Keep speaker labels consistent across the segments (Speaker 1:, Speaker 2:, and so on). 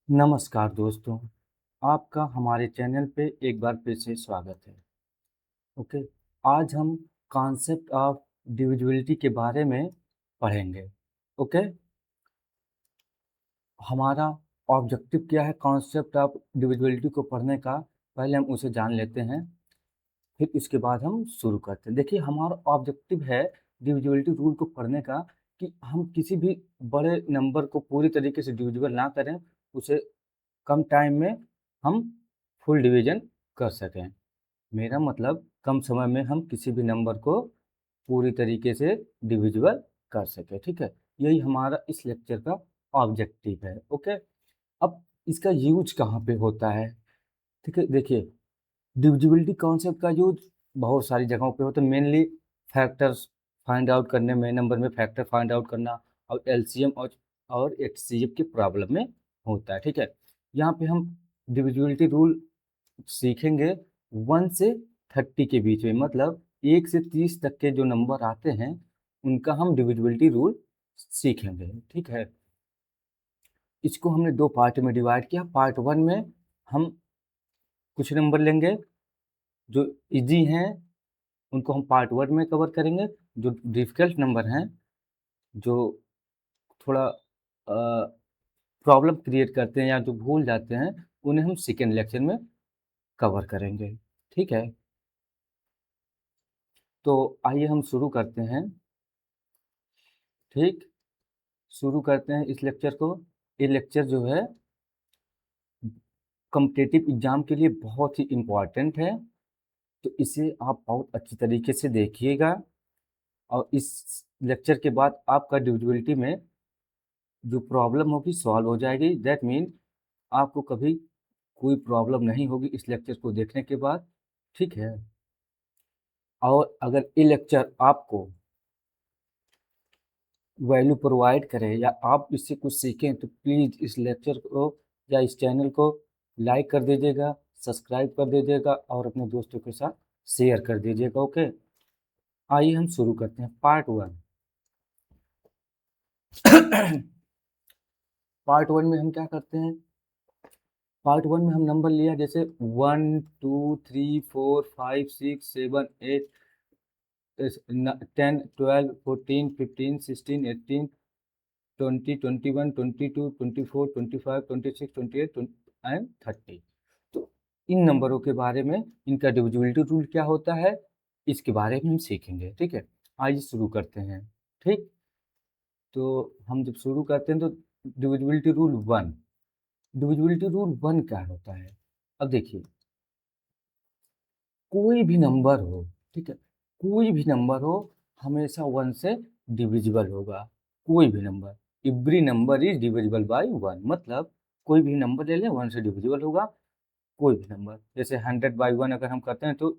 Speaker 1: नमस्कार दोस्तों, आपका हमारे चैनल पे एक बार फिर से स्वागत है। ओके, आज हम कॉन्सेप्ट ऑफ डिविजिबिलिटी के बारे में पढ़ेंगे। ओके, हमारा ऑब्जेक्टिव क्या है कॉन्सेप्ट ऑफ डिविजिबिलिटी को पढ़ने का, पहले हम उसे जान लेते हैं, फिर इसके बाद हम शुरू करते हैं। देखिए, हमारा ऑब्जेक्टिव है डिविजिबिलिटी रूल को पढ़ने का कि हम किसी भी बड़े नंबर को पूरी तरीके से डिविजिबल ना करें, उसे कम टाइम में हम फुल डिवीजन कर सकें। मेरा मतलब कम समय में हम किसी भी नंबर को पूरी तरीके से डिविजिबल कर सकें, ठीक है? यही हमारा इस लेक्चर का ऑब्जेक्टिव है। ओके, अब इसका यूज कहाँ पे होता है? ठीक है, देखिए, डिविजिबिलिटी कॉन्सेप्ट का यूज बहुत सारी जगहों पे होता है। मेनली फैक्टर्स फाइंड आउट करने में, नंबर में फैक्टर फाइंड आउट करना, और एलसीएम और एचसीएफ की प्रॉब्लम में होता है, ठीक है? यहाँ पे हम डिविजिबिलिटी रूल सीखेंगे 1 से 30 के बीच में, मतलब 1 से 30 तक के जो नंबर आते हैं उनका हम डिविजिबिलिटी रूल सीखेंगे, ठीक है? इसको हमने दो पार्ट में डिवाइड किया। पार्ट 1 में हम कुछ नंबर लेंगे जो इजी हैं, उनको हम पार्ट 1 में कवर करेंगे। जो डिफिकल्ट नंबर हैं, जो थोड़ा प्रॉब्लम क्रिएट करते हैं या जो भूल जाते हैं, उन्हें हम सेकेंड लेक्चर में कवर करेंगे, ठीक है? तो आइए हम शुरू करते हैं। ठीक, शुरू करते हैं इस लेक्चर को। ये लेक्चर जो है कॉम्पिटिटिव एग्जाम के लिए बहुत ही इम्पोर्टेंट है, तो इसे आप बहुत अच्छी तरीके से देखिएगा, और इस लेक्चर के बाद आपका डिविजिबिलिटी में जो प्रॉब्लम होगी सॉल्व हो जाएगी। दैट मीन आपको कभी कोई प्रॉब्लम नहीं होगी इस लेक्चर को देखने के बाद, ठीक है? और अगर ये लेक्चर आपको वैल्यू प्रोवाइड करे या आप इससे कुछ सीखें, तो प्लीज़ इस लेक्चर को या इस चैनल को लाइक कर दीजिएगा, सब्सक्राइब कर दीजिएगा और अपने दोस्तों के साथ शेयर कर दीजिएगा। ओके, आइए हम शुरू करते हैं पार्ट 1। पार्ट 1 में हम क्या करते हैं? पार्ट 1 में हम नंबर लिया, जैसे 1 2 3 4 5 6 7 8 10 12 14 15 16 18 20 21 22 24 25 26 28 एंड 30। तो इन नंबरों के बारे में, इनका डिविजिबिलिटी रूल क्या होता है, इसके बारे में हम सीखेंगे, ठीक है? आइए शुरू करते हैं। ठीक, तो हम जब शुरू करते हैं तो डिविजिबिलिटी रूल 1। डिविजिबिलिटी रूल 1 क्या होता है? अब देखिए, कोई भी नंबर हो, ठीक है, कोई भी नंबर हो, हमेशा 1 से डिविजिबल होगा। कोई भी number, every number is divisible bye 1, मतलब कोई भी नंबर ले लें 1 से डिविजिबल होगा। कोई भी नंबर, जैसे 100 बाई 1 अगर हम करते हैं तो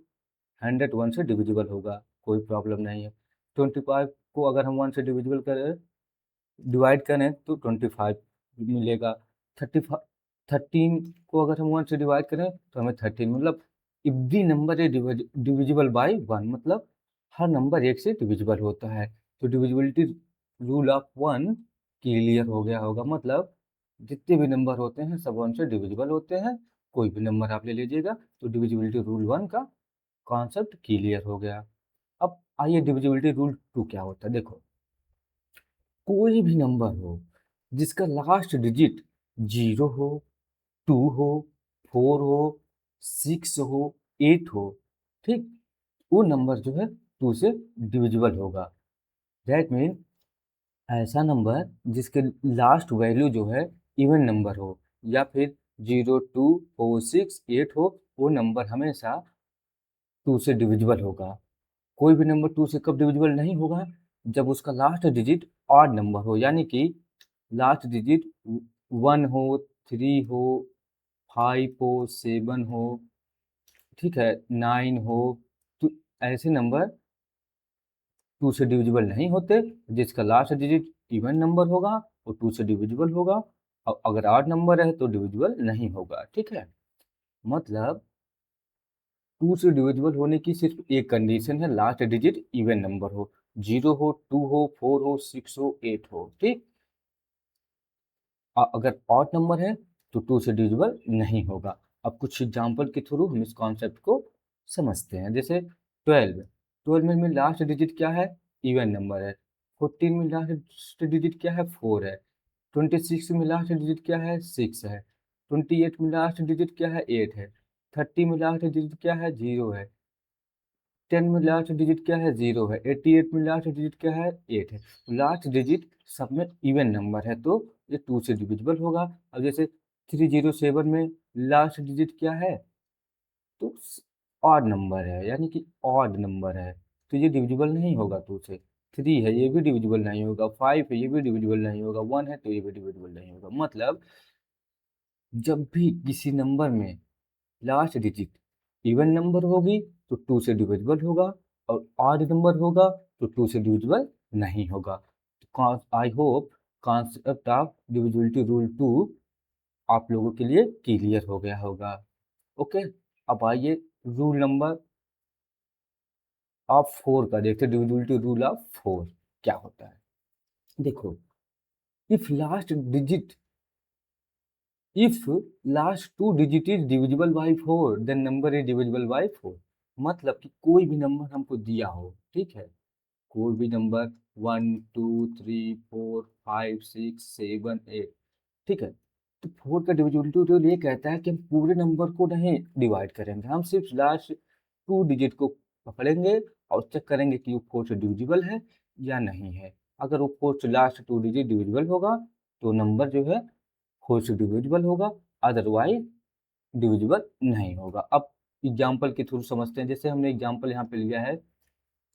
Speaker 1: 100 1 से डिविजिबल होगा, कोई प्रॉब्लम नहीं है। 25 को अगर हम 1 से डिविजिबल करें, डिवाइड करें, तो 25 मिलेगा। 13 को अगर हम 1 से डिवाइड करें तो हमें 13, मतलब every number is divisible bye 1, मतलब हर नंबर 1 से डिविजिबल होता है। तो डिविजिबिलिटी रूल ऑफ 1 क्लियर हो गया होगा, मतलब जितने भी नंबर होते हैं सब 1 से डिविजिबल होते हैं। कोई भी नंबर आप ले लीजिएगा, तो डिविजिबिलिटी रूल 1 का कॉन्सेप्ट क्लियर हो गया। अब आइए डिविजिबिलिटी रूल 2 क्या होता है? देखो, कोई भी नंबर हो जिसका लास्ट डिजिट 0 हो, 2 हो, 4 हो, 6 हो, 8 हो, ठीक, वो नंबर जो है 2 से डिविजिबल होगा। दैट मीन ऐसा नंबर जिसके लास्ट वैल्यू जो है इवन नंबर हो, या फिर 0 2 4 6 8 हो, वो नंबर हमेशा 2 से डिविजिबल होगा। कोई भी नंबर 2 से कब डिविजिबल नहीं होगा? जब उसका लास्ट डिजिट ऑड नंबर हो, यानी कि लास्ट डिजिट 1 हो, 3 हो, 5 हो, 7 हो, ठीक है, 9 हो। तो ऐसे नंबर 2 से डिविजिबल नहीं होते। जिसका लास्ट डिजिट इवन नंबर होगा वो 2 से डिविजिबल होगा, और अगर ऑड नंबर है तो डिविजिबल नहीं होगा, ठीक है? मतलब 2 से डिविजिबल होने की सिर्फ एक कंडीशन है, लास्ट डिजिट इवन नंबर हो, 0 हो, 2 हो, 4 हो, 6 हो, 8 हो, ठीक? अगर ऑड नंबर है तो 2 से डिविजिबल नहीं होगा। अब कुछ एग्जाम्पल के थ्रू हम इस कॉन्सेप्ट को समझते हैं। जैसे 12 में लास्ट डिजिट क्या है? इवन नंबर है। 14 में लास्ट डिजिट क्या है? 4 है। 26 में लास्ट डिजिट क्या है? 6 है। 28 में लास्ट डिजिट क्या है? 8 है। 30 में लास्ट डिजिट क्या है? 0 है। 10 में लास्ट डिजिट क्या है? 0 है। 88 में लास्ट डिजिट क्या है? 8 है। लास्ट डिजिट सब में इवन नंबर है, तो ये 2 से डिविजिबल होगा। अब जैसे 307 में लास्ट डिजिट क्या है? तो ऑड नंबर है, यानी कि ऑड नंबर है, तो ये डिविजिबल नहीं होगा 2 से। 3 है, ये भी डिविजिबल नहीं होगा। 5 है, ये भी डिविजिबल नहीं होगा। 1 है, तो ये भी डिविजिबल नहीं होगा। मतलब जब भी किसी नंबर में लास्ट डिजिट इवन नंबर होगी तो 2 से डिविजिबल होगा, और ऑड नंबर होगा तो 2 से डिविजिबल नहीं होगा। आई hope concept of divisibility rule 2 आप लोगों के लिए क्लियर हो गया होगा। ओके, अब आइए रूल नंबर ऑफ 4 का देखते हैं। डिविजिबिलिटी रूल ऑफ 4 क्या होता है? देखो, if last digit if last 2 digit is divisible by 4 then number is divisible by 4। मतलब कि कोई भी नंबर हमको दिया हो, ठीक है, कोई भी नंबर 1 2 3 4 5 6 7 8, ठीक है, तो 4 का डिविजिबिलिटी रूल ये कहता है कि हम पूरे नंबर को नहीं डिवाइड करेंगे, हम सिर्फ लास्ट 2 डिजिट को पकड़ेंगे और चेक करेंगे कि वो 4 से डिविजिबल है या नहीं है। अगर वो 4 से लास्ट 2 डिजिट डिविजिबल होगा तो नंबर जो है 4 से डिविजिबल होगा, अदरवाइज डिविजिबल नहीं होगा। अब एग्जाम्पल के थ्रू समझते हैं। जैसे हमने एग्जाम्पल यहाँ पे लिया है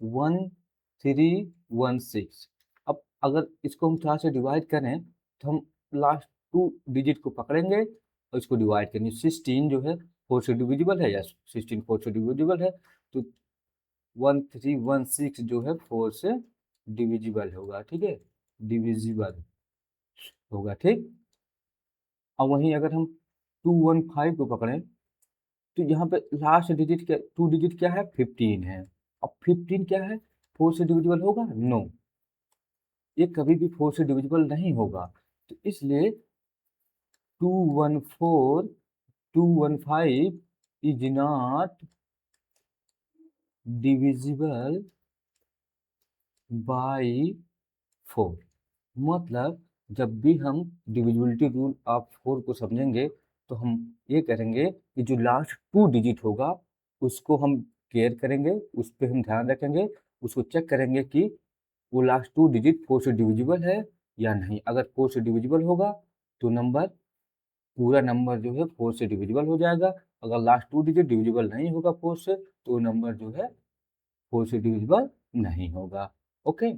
Speaker 1: 1316। अब अगर इसको हम 4 से डिवाइड करें तो हम लास्ट 2 डिजिट को पकड़ेंगे और इसको डिवाइड करेंगे। 16 जो है 4 से डिविजिबल है, या 16 4 से डिविजिबल है, तो 1316 जो है 4 से डिविजिबल होगा, ठीक है, डिविजिबल होगा, ठीक। और वहीं अगर हम 215 को पकड़ें तो यहाँ पे लास्ट डिजिट क्या, 2 डिजिट क्या है? 15 है। अब 15 क्या है? 4 से डिविजिबल होगा? नो, ये कभी भी 4 से डिविजिबल नहीं होगा। तो इसलिए 214 215 इज नॉट डिविजिबल बाई 4। मतलब जब भी हम डिविजिबिलिटी रूल ऑफ 4 को समझेंगे तो हम ये करेंगे कि जो लास्ट 2 डिजिट होगा उसको हम केयर करेंगे, उस पर हम ध्यान रखेंगे, उसको चेक करेंगे कि वो लास्ट 2 डिजिट 4 से डिविजिबल है या नहीं। अगर 4 से डिविजिबल होगा तो नंबर, पूरा नंबर जो है 4 से डिविजिबल हो जाएगा। अगर लास्ट 2 डिजिट डिविजिबल नहीं होगा 4 से, तो नंबर जो है 4 से डिविजिबल नहीं होगा। ओके,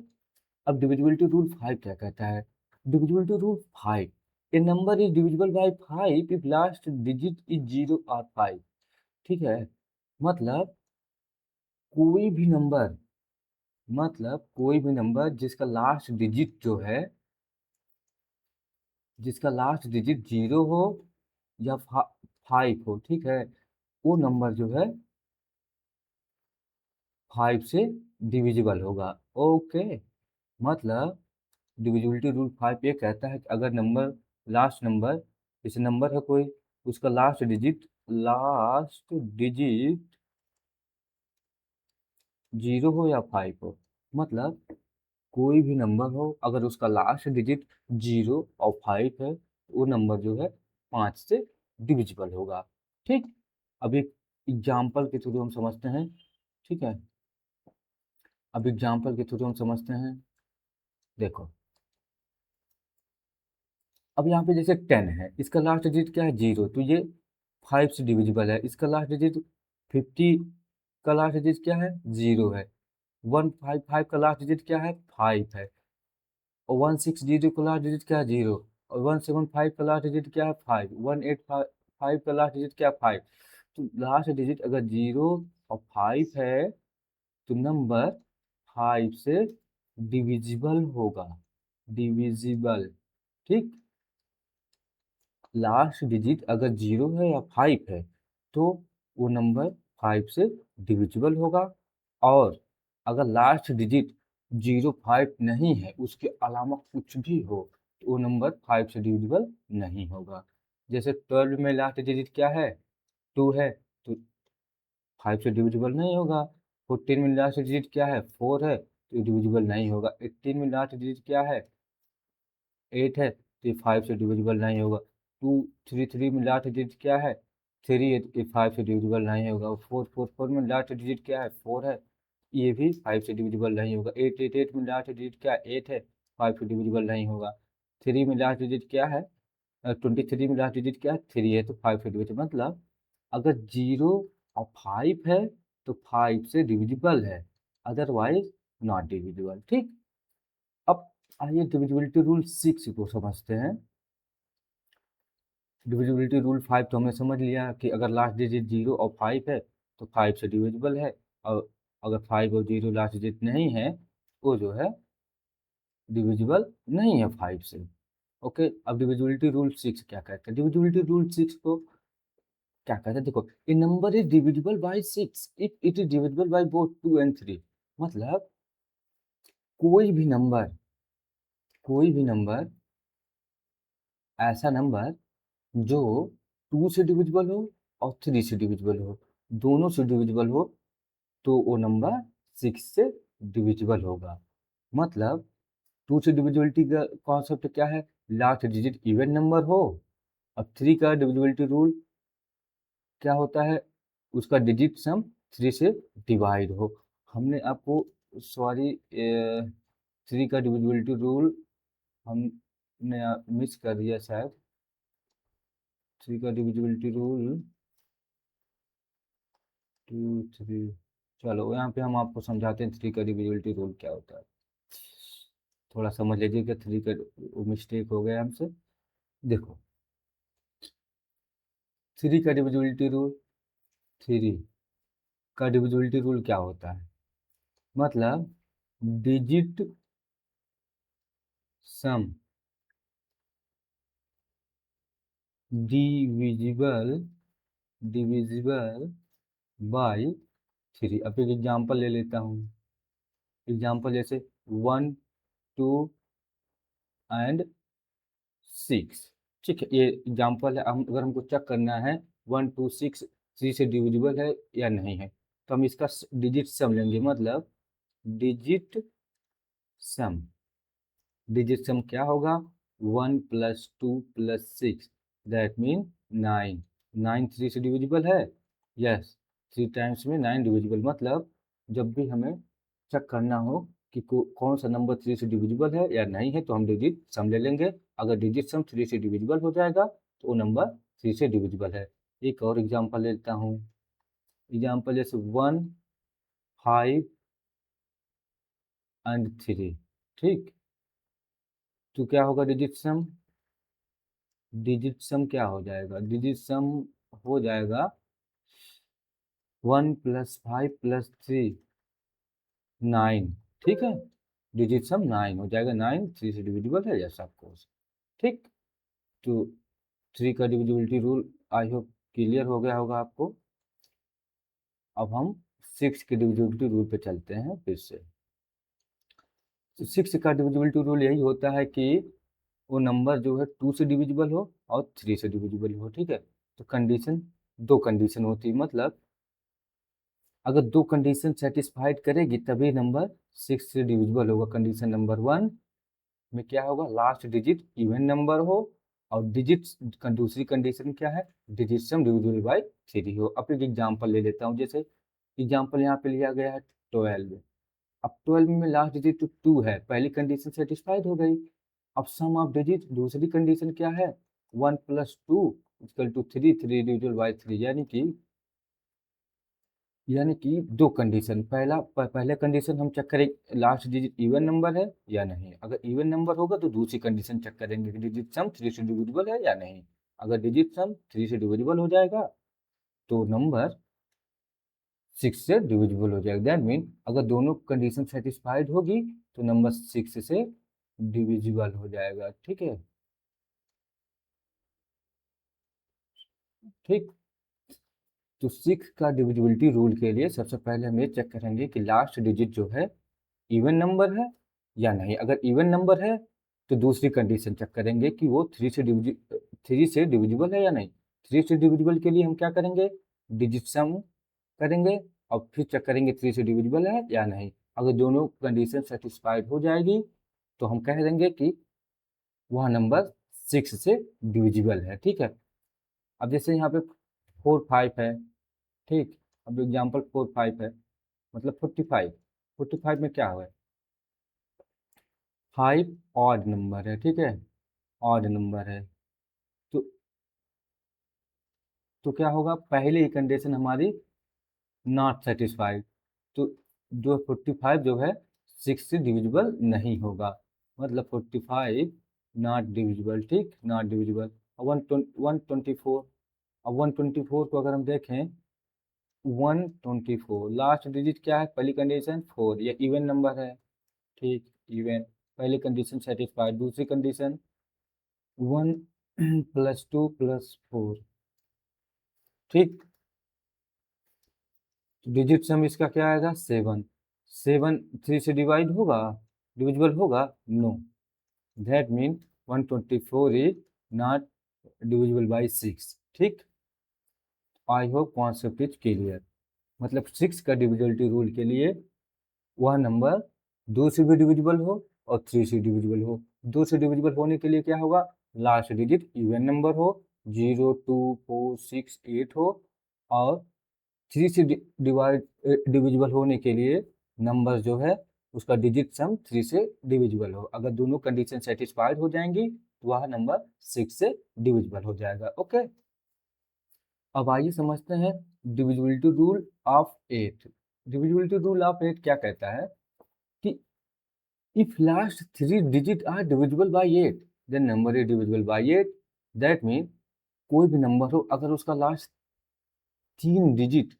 Speaker 1: अब डिविजिबिलिटी रूल 5 क्या कहता है? Divisibility rule 5, A number is divisible bye 5 if last digit is 0 और 5। ठीक है, मतलब कोई भी नंबर, जिसका लास्ट डिजिट जो है, जिसका लास्ट डिजिट 0 हो या 5 हो, ठीक है, वो नंबर जो है 5 से डिविजिबल होगा। ओके, मतलब डिविजिबिलिटी रूल 5 ये कहता है कि अगर नंबर, लास्ट नंबर, जैसे नंबर है कोई, उसका लास्ट डिजिट 0 हो या 5 हो, मतलब कोई भी नंबर हो अगर उसका लास्ट डिजिट 0 और 5 है तो वो नंबर जो है 5 से डिविजिबल होगा। ठीक, अब एक एग्जाम्पल के थ्रू हम समझते हैं। ठीक है, अब एग्जाम्पल के थ्रू हम समझते हैं। देखो, अब यहाँ पे जैसे 10 है, इसका लास्ट डिजिट क्या है? 0, तो ये 5 से डिविजिबल है। इसका लास्ट डिजिट 50 का लास्ट डिजिट क्या है? 0 है। 155 का लास्ट डिजिट क्या है? 5 है। और 160 का लास्ट डिजिट क्या है? 0। और 175 का लास्ट डिजिट क्या है? 5। 185 का लास्ट डिजिट क्या है? 5। तो लास्ट डिजिट अगर 0 और 5 है तो नंबर 5 से डिविजिबल होगा, डिविजिबल। ठीक, लास्ट डिजिट अगर 0 है या 5 है तो वो नंबर 5 से डिविजिबल होगा। और अगर लास्ट डिजिट 0 5 नहीं है, उसके अलावा कुछ भी हो, तो वो नंबर 5 से डिविजिबल नहीं होगा। जैसे 12 में लास्ट डिजिट क्या है, 2 है, तो 5 से डिविजिबल नहीं होगा। 14 में लास्ट डिजिट क्या है, 4 है, तो डिविजिबल नहीं होगा। 18 में लास्ट डिजिट क्या है, 8 है, तो ये 5 से डिविजिबल नहीं होगा। 233 में लास्ट डिजिट क्या है, 3 है, तो ये 5 से डिविजिबल नहीं होगा। 444 में लास्ट डिजिट क्या है, 4 है, ये भी 5 से डिविजिबल नहीं होगा। 888 में लास्ट डिजिट क्या है, 8 है, 5 से डिविजिबल नहीं होगा। 3 में लास्ट डिजिट क्या है, 23 में लास्ट डिजिट क्या है, 3 है, तो 5 से डिविजिबल। मतलब अगर 0 और 5 है तो 5 से डिविजिबल है, अदरवाइज नॉट डिविजिबल। ठीक, अब आइए डिविजिबिलिटी रूल 6 को समझते हैं। डिविजिबिलिटी रूल 5 तो हमने समझ लिया कि अगर लास्ट डिजिट 0 और 5 है तो 5 से डिविजिबल है, और अगर 5 और 0 लास्ट डिजिट नहीं है वो जो है डिविजिबल नहीं है 5 से। ओके, अब डिविजिबिलिटी रूल 6 क्या कहता है? डिविजिबिलिटी रूल 6 को क्या कहते हैं, देखो, a number is divisible by 6 if it is divisible by both 2 and 3। मतलब कोई भी नंबर ऐसा नंबर जो 2 से डिविजिबल हो और 3 से डिविजिबल हो, दोनों से डिविजिबल हो, तो वो नंबर 6 से डिविजिबल होगा। मतलब 2 से डिविजिबिलिटी का कॉन्सेप्ट क्या है, लास्ट डिजिट इवन नंबर हो, और 3 का डिविजिबिलिटी रूल क्या होता है, उसका डिजिट सम 3 से डिवाइड हो। हमने आपको, सॉरी, 3 का डिविजिबिलिटी रूल हमने मिस कर दिया शायद। 3 का डिविजिबिलिटी रूल 2 3, चलो यहाँ पे हम आपको समझाते हैं 3 का डिविजिबिलिटी रूल क्या होता है। थोड़ा समझ लीजिए कि 3 का मिस्टेक हो गया हमसे। देखो, 3 का डिविजिबिलिटी रूल, 3 का डिविजिबिलिटी रूल क्या होता है, मतलब digit sum divisible divisible by 3। अब एक एग्जांपल ले लेता हूँ। एग्जांपल जैसे 1 2 एंड 6। ठीक है, ये एग्जांपल है। हम अगर हमको चेक करना है 1 2 6 3 से डिविजिबल है या नहीं है, तो हम इसका डिजिट सम लेंगे। मतलब डिजिट सम, डिजिट सम क्या होगा, 1 + 2 + 6, दैट मीन 9। 9 3 से डिविजिबल है, यस, 3 टाइम्स में 9 डिविजिबल। मतलब जब भी हमें चेक करना हो कि कौन सा नंबर 3 से डिविजिबल है या नहीं है, तो हम डिजिट सम ले लेंगे। अगर डिजिट सम 3 से डिविजिबल हो जाएगा तो वो नंबर 3 से डिविजिबल है। एक और एग्जांपल लेता हूँ। एग्जांपल जैसे 1 5 एंड 3। ठीक, तो क्या होगा डिजिट सम, डिजिट सम क्या हो जाएगा, डिजिट सम हो जाएगा 1 + 5 + 3 9। ठीक है, डिजिट सम 9 हो जाएगा। 9 3 से डिविजिबल है, यस ऑफ कोर्स। ठीक, तो 3 का divisibility rule I hope clear हो गया होगा आपको। अब हम 6 के डिविजिबिलिटी रूल पे चलते हैं फिर से। तो 6 का डिविजिबिलिटी रूल यही होता है कि वो नंबर जो है 2 से डिविजिबल हो और 3 से डिविजिबल हो। ठीक है, तो कंडीशन, दो कंडीशन होती है। मतलब अगर दो कंडीशन सेटिस्फाइड करेगी तभी नंबर 6 से डिविजिबल होगा। कंडीशन नंबर 1 में क्या होगा, लास्ट डिजिट इवन नंबर हो, और डिजिट, दूसरी कंडीशन क्या है, डिजिट सम डिविजिबल बाय 3 हो। अब एक एग्जांपल ले लेता हूँ। जैसे एग्जांपल यहाँ पे लिया गया है 12। अब 12 में लास्ट डिजिट 2 है, पहली कंडीशन सेटिस्फाइड हो गई। अब सम ऑफ डिजिट, दूसरी कंडीशन क्या है, 1 + 2 = 3, 3 डिविजिबल बाय 3। यानी कि दो कंडीशन, पहले कंडीशन हम चेक करें लास्ट डिजिट इवन नंबर है या नहीं। अगर इवन नंबर होगा तो दूसरी कंडीशन चेक करेंगे कि डिजिट सम 3 से डिविजिबल है या नहीं। अगर डिजिट सम 3 से डिविजिबल हो जाएगा तो नंबर 6 से डिविजिबल हो जाएगा। दैट मीन अगर दोनों कंडीशन सेटिस्फाइड होगी तो नंबर 6 से डिविजिबल हो जाएगा। ठीक है, ठीक, तो 6 का डिविजिबिलिटी रूल के लिए सबसे पहले हम ये चेक करेंगे कि लास्ट डिजिट जो है इवन नंबर है या नहीं। अगर इवन नंबर है तो दूसरी कंडीशन चेक करेंगे कि वो 3 से डिविजिबल है या नहीं। 3 से डिविजिबल के लिए हम क्या करेंगे, डिजिट सम करेंगे और फिर चेक करेंगे 3 से डिविजिबल है या नहीं। अगर दोनों कंडीशन सेटिस्फाइड हो जाएगी तो हम कह देंगे कि वह नंबर 6 से डिविजिबल है। ठीक है, अब जैसे यहाँ पे 4 5 है, ठीक, अब एग्जाम्पल 4 5 है, मतलब 45। 45 में क्या हुआ, 5 ऑड नंबर है, ठीक है, ऑड नंबर है। तो क्या होगा, पहले ही कंडीशन हमारी नॉट सेटिस्फाइड, तो जो 45 जो है 6 से डिविजिबल नहीं होगा, मतलब 45 नॉट डिविजिबल, ठीक, नॉट डिविजिबल। 124, अब 124 को अगर हम देखें, 124 लास्ट डिजिट क्या है, पहली कंडीशन 4, ये इवन नंबर है, ठीक, इवन, पहली कंडीशन सेटिस्फाइड। दूसरी कंडीशन 1 + 2 + 4, ठीक, डिजिट सम इसका क्या आएगा, 7। 7 3 से डिवाइड होगा, डिविजिबल होगा, no, that mean 124 is not divisible by 6, ठीक। I hope concept is clear. मतलब 6 का डिविजिबिलिटी रूल के लिए वह नंबर 2 से भी डिविजिबल हो और 3 से डिविजिबल हो। 2 से डिविजिबल होने के लिए क्या होगा, लास्ट डिजिट इवन नंबर हो, 0 2 4 6 8 हो, और 3 से डिविजिबल होने के लिए नंबर जो है उसका डिजिट सम 3 से डिविजिबल हो। अगर दोनों कंडीशन सेटिस्फाइड हो जाएंगी तो वह नंबर 6 से डिविजिबल हो जाएगा। ओके, अब आइए समझते हैं divisibility rule of 8। Divisibility rule of 8 क्या कहता है कि if last 3 digit are divisible by 8 then number is divisible by 8। That mean कोई भी नंबर हो अगर उसका लास्ट 3 डिजिट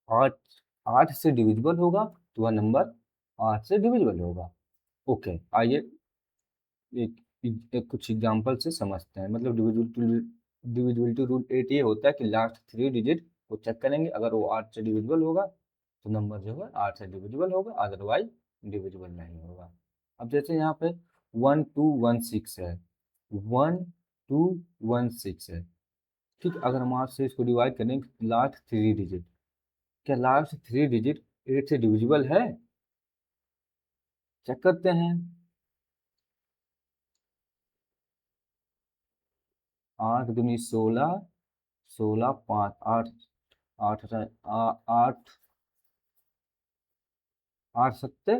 Speaker 1: 8 8 से डिविजिबल होगा तो वह नंबर 8 से डिविजिबल होगा। ओके, आइए कुछ एग्जांपल से समझते हैं। मतलब डिविजिबिलिटी रूल 8 ये होता है कि लास्ट 3 डिजिट को चेक करेंगे, अगर वो 8 से डिविजिबल होगा तो नंबर जो है 8 से डिविजिबल होगा, अदरवाइज डिविजिबल नहीं होगा। अब जैसे यहाँ पे 1216 है, 1216 है, ठीक, अगर हम 8 से इसको डिवाइड करेंगे लास्ट 3 डिजिट, क्या लास्ट 3 डिजिट 8 से डिविजिबल है, चेक करते हैं। 8 दूनी 16, 16 5 8, 8 8 8 सत्ते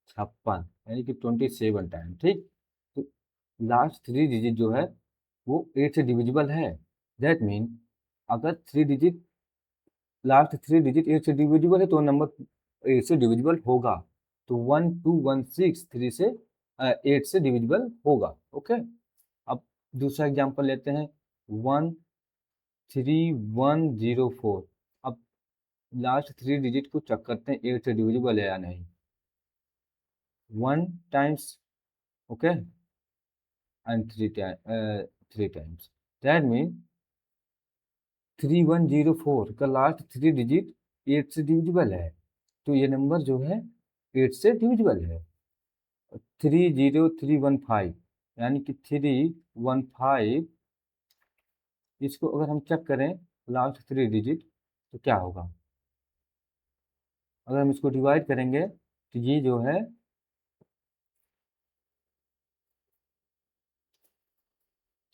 Speaker 1: 56, यानी कि 27 टाइम, ठीक। तो लास्ट 3 डिजिट जो है वो 8 से डिविजिबल है। दैट मीन अगर 3 डिजिट लास्ट 3 डिजिट 8 से डिविजिबल है तो नंबर 8 से डिविजिबल होगा। तो 1216 3 से 8 से डिविजिबल होगा। ओके, अब दूसरा एग्जांपल लेते हैं 13104। अब लास्ट 3 डिजिट को चेक करते हैं 8 से डिविजिबल है या नहीं। 1 times, okay, and 3 times, that mean 3104 का लास्ट 3 डिजिट 8 से डिविजिबल है, तो ये नंबर जो है 8 से डिविजिबल है। 30315, यानी कि 315, इसको अगर हम चेक करें लास्ट 3 डिजिट तो क्या होगा, अगर हम इसको डिवाइड करेंगे तो ये जो है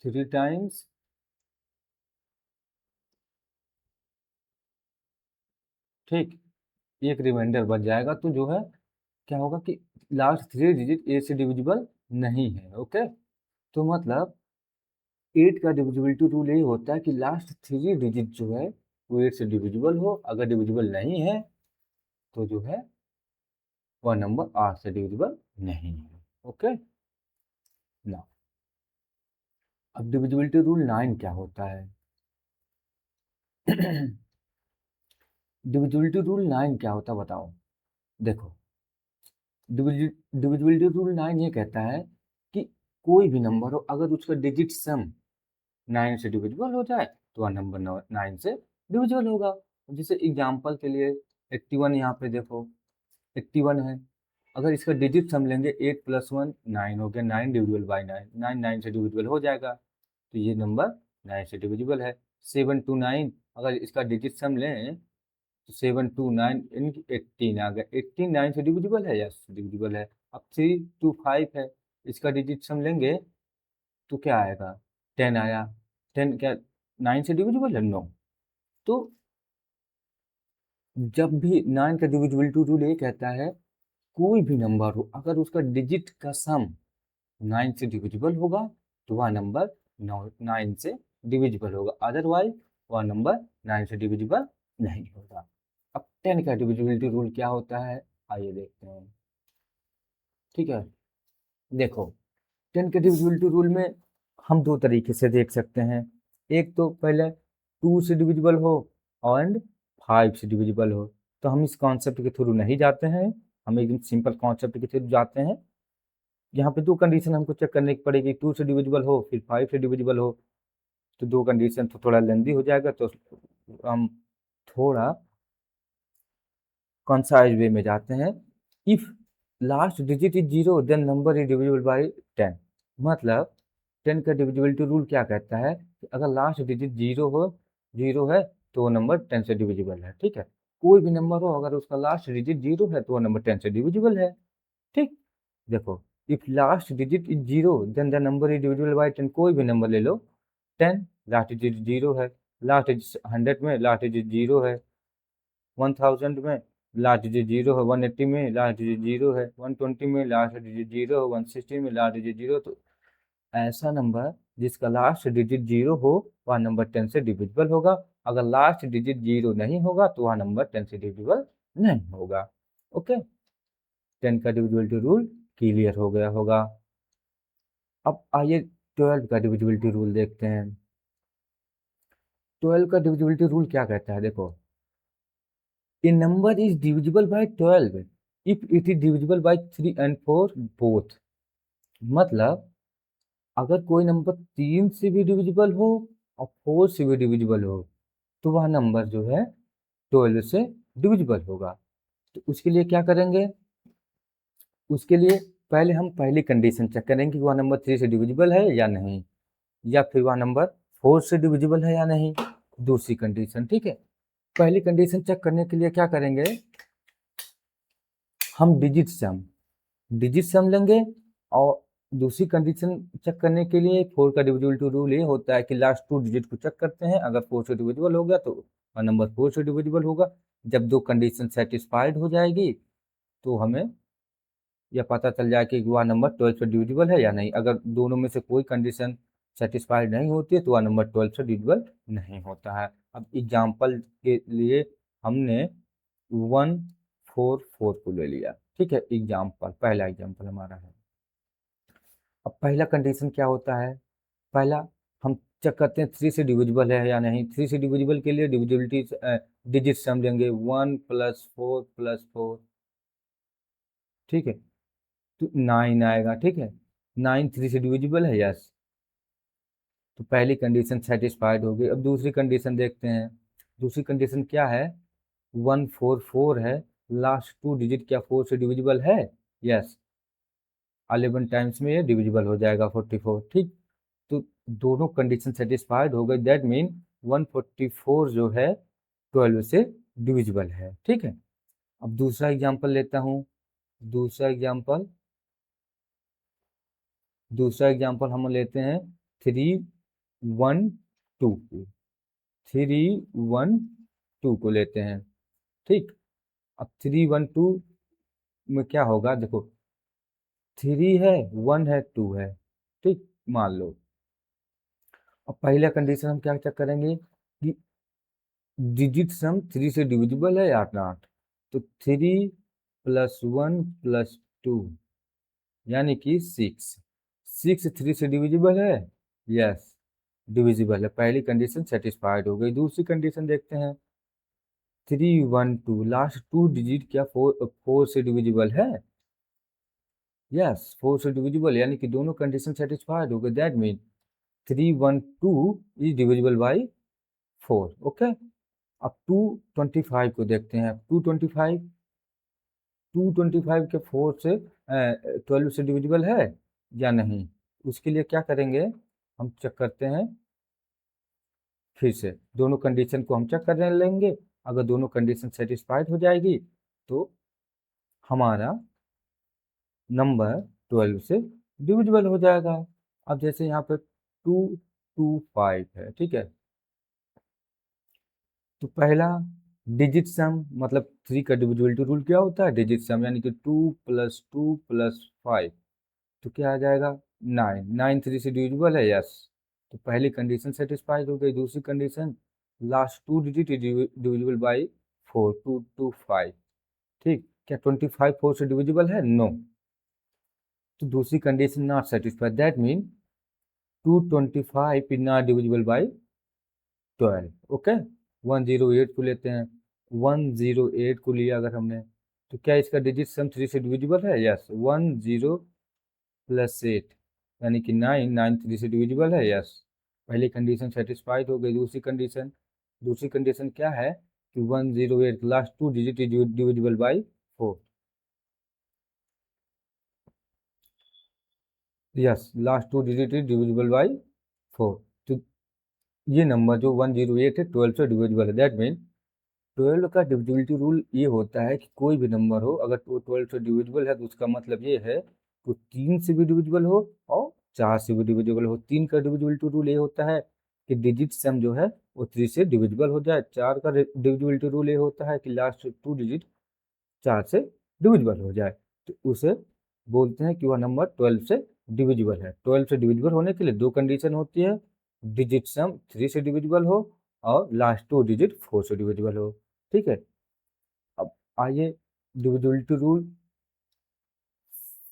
Speaker 1: 3 टाइम्स, ठीक, एक रिमाइंडर बच जाएगा, तो जो है क्या होगा कि लास्ट 3 डिजिट 8 से डिविजिबल नहीं है। ओके, तो मतलब 8 का डिविजिबिलिटी रूल ये होता है कि लास्ट 3 डिजिट जो है वो 8 से डिविजिबल हो, अगर डिविजिबल नहीं है तो जो है वह नंबर 8 से डिविजिबल नहीं है। ओके, ना, अब डिविजिबिलिटी रूल 9 क्या होता है। डिविजिबिलिटी रूल 9 क्या होता है बताओ। देखो, डिविजिबिलिटी रूल 9 ये कहता है कि कोई भी नंबर हो अगर उसका डिजिट सम 9 से डिविजिबल हो जाए तो वह नंबर 9 से डिविजिबल होगा। जैसे एग्जांपल के लिए 81 यहाँ पे देखो, 81 है, अगर इसका डिजिट सम लेंगे 8 + 1 9 हो गया, 9 डिविजिबल बाई 9, 9 9 से डिविजिबल हो जाएगा। तो ये नंबर 9 से डिविजिबल है। 7 to 9 अगर इसका डिजिट सम लें तो 7 to 9 यानी 18 आ गया। 18 9 से डिविजिबल है? यस डिविजिबल है। अब 3 to 5 है, इसका डिजिट सम लेंगे तो क्या आएगा? 10 आया। 10 क्या 9 से डिविजिबल है? नो। तो जब भी 9 का डिविजिबिलिटी रूल ये कहता है कोई भी नंबर हो अगर उसका डिजिट का सम 9 से डिविजिबल होगा तो वह नंबर 9 से डिविजिबल होगा, अदरवाइज वह नंबर 9 से डिविजिबल नहीं होगा। अब 10 का डिविजिबिलिटी रूल क्या होता है आइए देखते हैं। ठीक है, देखो 10 के डिविजिबिलिटी रूल में हम दो तरीके से देख सकते हैं। एक तो पहले 2 से डिविजिबल हो एंड 5 से डिविजिबल हो, तो हम इस कॉन्सेप्ट के थ्रू नहीं जाते हैं, हम एकदम सिंपल कॉन्सेप्ट के थ्रू जाते हैं। यहाँ पे दो कंडीशन हमको चेक करने की पड़ेगी, 2 से डिविजिबल हो फिर 5 से डिविजिबल हो। तो दो कंडीशन तो थोड़ा लेंदी हो जाएगा, तो हम थोड़ा कंसाइज वे में जाते हैं। If last digit is 0 then number is divisible by 10। मतलब 10 का डिविजिबिलिटी रूल क्या कहता है कि अगर लास्ट डिजिट 0 है तो वो नंबर 10 से डिविजिबल है। ठीक है, कोई भी नंबर हो अगर उसका लास्ट डिजिट 0 है तो वो नंबर 10 से डिविजिबल है। ठीक, देखो if last digit is 0 then the number is divisible by 10। कोई भी नंबर ले लो, 10 लास्ट डिजिट 0 है, लास्ट डिजिट 100 में लास्ट डिजिट 0 है, 1000 में लास्ट डिजिट 0 है, 180 में लास्ट डिजिट 0 है, 120 में लास्ट डिजिट 0 है, 160 में लास्ट डिजिट 0। तो ऐसा नंबर जिसका लास्ट डिजिट 0 हो वह नंबर 10 से डिविजिबल होगा। अगर लास्ट डिजिट 0 नहीं होगा तो वह नंबर 10 से डिविजिबल नहीं होगा। ओके, 10 का डिविजिबिलिटी रूल क्लियर हो गया होगा। अब आइए 12 का डिविजिबिलिटी रूल देखते हैं। 12 का डिविजिबिलिटी रूल क्या कहता है, देखो A number is divisible by 12 if it is divisible by 3 and 4 both। मतलब अगर कोई नंबर 3 से भी डिविजिबल हो और 4 से भी डिविजिबल हो तो वह नंबर जो है 12 से डिविजिबल होगा। तो उसके लिए क्या करेंगे, उसके लिए पहले हम पहली कंडीशन चेक करेंगे कि वह नंबर 3 से डिविजिबल है या नहीं, या फिर वह नंबर 4 से डिविजिबल है या नहीं। दूसरी कंडीशन, ठीक है, पहली कंडीशन चेक करने के लिए क्या करेंगे, हम डिजिट सम लेंगे। और दूसरी कंडीशन चेक करने के लिए 4 का डिविजिबिलिटी रूल ये होता है कि लास्ट 2 डिजिट को चेक करते हैं, अगर 4 से डिविजिबल हो गया तो नंबर 4 से डिविजिबल होगा। जब दो कंडीशन सेटिस्फाइड हो जाएगी तो हमें यह पता चल जाए कि वह नंबर 12 से डिविजिबल है या नहीं। अगर दोनों में से कोई कंडीशन सेटिस्फाइड नहीं होती है तो वह नंबर 12 से डिविजिबल नहीं होता है। अब एग्जाम्पल के लिए हमने 144 को ले लिया। ठीक है, एग्जाम्पल पहला एग्जाम्पल हमारा है। अब पहला कंडीशन क्या होता है, पहला हम चेक करते हैं 3 से डिविजिबल है या नहीं। 3 से डिविजिबल के लिए डिविजिबिलिटी डिजिट सम लेंगे 1 + 4 + 4। ठीक है, तो 9 आएगा। ठीक है, 9 3 से डिविजिबल है, यस। तो पहली कंडीशन सेटिस्फाइड हो गई। अब दूसरी कंडीशन देखते हैं। दूसरी कंडीशन क्या है, 144 है, लास्ट 2 डिजिट क्या 4 से डिविजिबल है, यस। 11 टाइम्स में ये डिविजिबल हो जाएगा 44। ठीक, तो दोनों कंडीशन सेटिस्फाइड हो गई, दैट मीन 144 जो है 12 से डिविजिबल है। ठीक है, अब दूसरा एग्जांपल लेता हूँ। दूसरा एग्जांपल हम लेते हैं 312 को। 312 को लेते हैं। ठीक, अब 312 में क्या होगा, देखो 3 है, 1 है, 2 है। ठीक, मान लो। अब पहला कंडीशन हम क्या चेक करेंगे कि डिजिट सम 3 से डिविजिबल है या नॉट। तो 3 + 1 + 2 यानी कि 6। 6 3 से डिविजिबल है, यस डिविजिबल है। पहली कंडीशन सेटिस्फाइड हो गई। दूसरी कंडीशन देखते हैं 312 लास्ट 2 डिजिट क्या 4 से डिविजिबल है, यस 4 से डिविजिबल, यानी कि दोनों कंडीशन सेटिस्फाइड हो गए, that mean 312 is divisible by 4। Okay, अब 225 को देखते हैं। 225 के 4 से 12 से डिविजिबल है या नहीं। उसके लिए क्या करेंगे, हम चेक करते हैं फिर से, दोनों कंडीशन को हम चेक करने लेंगे। अगर दोनों कंडीशन सेटिस्फाइड हो जाएगी तो हमारा नंबर 12 से डिविजिबल हो जाएगा। अब जैसे यहाँ पे 225 है, ठीक है, तो पहला डिजिट सम, मतलब 3 का डिविजिबिलिटी रूल क्या होता है, डिजिट सम, यानी कि 2 + 2 + 5, तो क्या आ जाएगा 9, 9 3 से डिविजिबल है, यस। तो पहली कंडीशन सेटिस्फाइड हो गई। दूसरी condition, last 2 digit divisible by 4, 225, ठीक, क्या 25 4 से डिविजिबल है, नो। तो दूसरी condition not satisfied, that mean 225 is not divisible by 12। Okay, 108 को लेते हैं, 108 को लिया अगर हमने, तो क्या इसका डिजिट सम 3 से डिविजिबल है, यस। 10 + 8 यानी कि 9, 9 3 से डिविजिबल है, यस। पहली कंडीशन सेटिस्फाइड हो गई। दूसरी कंडीशन क्या है कि 108 last 2 digit divisible by 4, yes, last 2 digit is divisible by 4। तो ये नंबर जो 108 है 12 से डिविजिबल है, दैट मीन 12 का डिविजिबिलिटी रूल ये होता है कि कोई भी नंबर हो अगर वो 12 से डिविजिबल है तो उसका मतलब ये है कि 3 से भी डिविजिबल हो और 4 से भी डिविजिबल हो। 3 का डिविजिबिलिटी रूल ये होता है कि डिजिट सम जो है वो 3 से डिविजिबल हो जाए। 4 का डिविजिबिलिटी रूल ये होता है कि लास्ट 2 डिजिट 4 से डिविजिबल हो जाए। तो उसे बोलते हैं कि वह नंबर 12 से डिविजिबल है। 12 से डिविजिबल होने के लिए दो कंडीशन होती है, डिजिट सम 3 से डिविजिबल हो और लास्ट 2 डिजिट 4 से डिविजिबल हो, ठीक है। अब आइए डिविजिबिलिटी रूल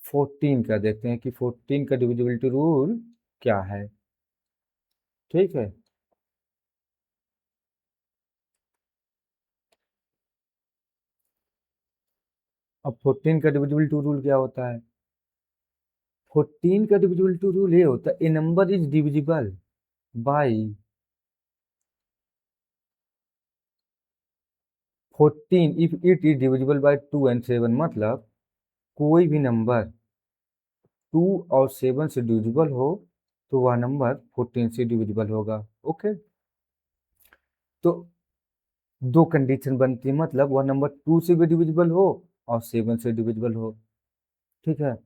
Speaker 1: 14 का देखते हैं कि 14 का डिविजिबिलिटी रूल क्या है, ठीक है। अब 14 का डिविजिबिलिटी रूल क्या होता है, 14 का डिविजिबिलिटी रूल ये होता है a number is divisible by 14 if it is divisible by 2 and 7, मतलब कोई भी नंबर 2 और 7 से डिविजिबल हो तो वह नंबर 14 से डिविजिबल होगा। ओके, तो दो कंडीशन बनती है, मतलब वह नंबर 2 से भी डिविजिबल हो और 7 से डिविजिबल हो, ठीक है।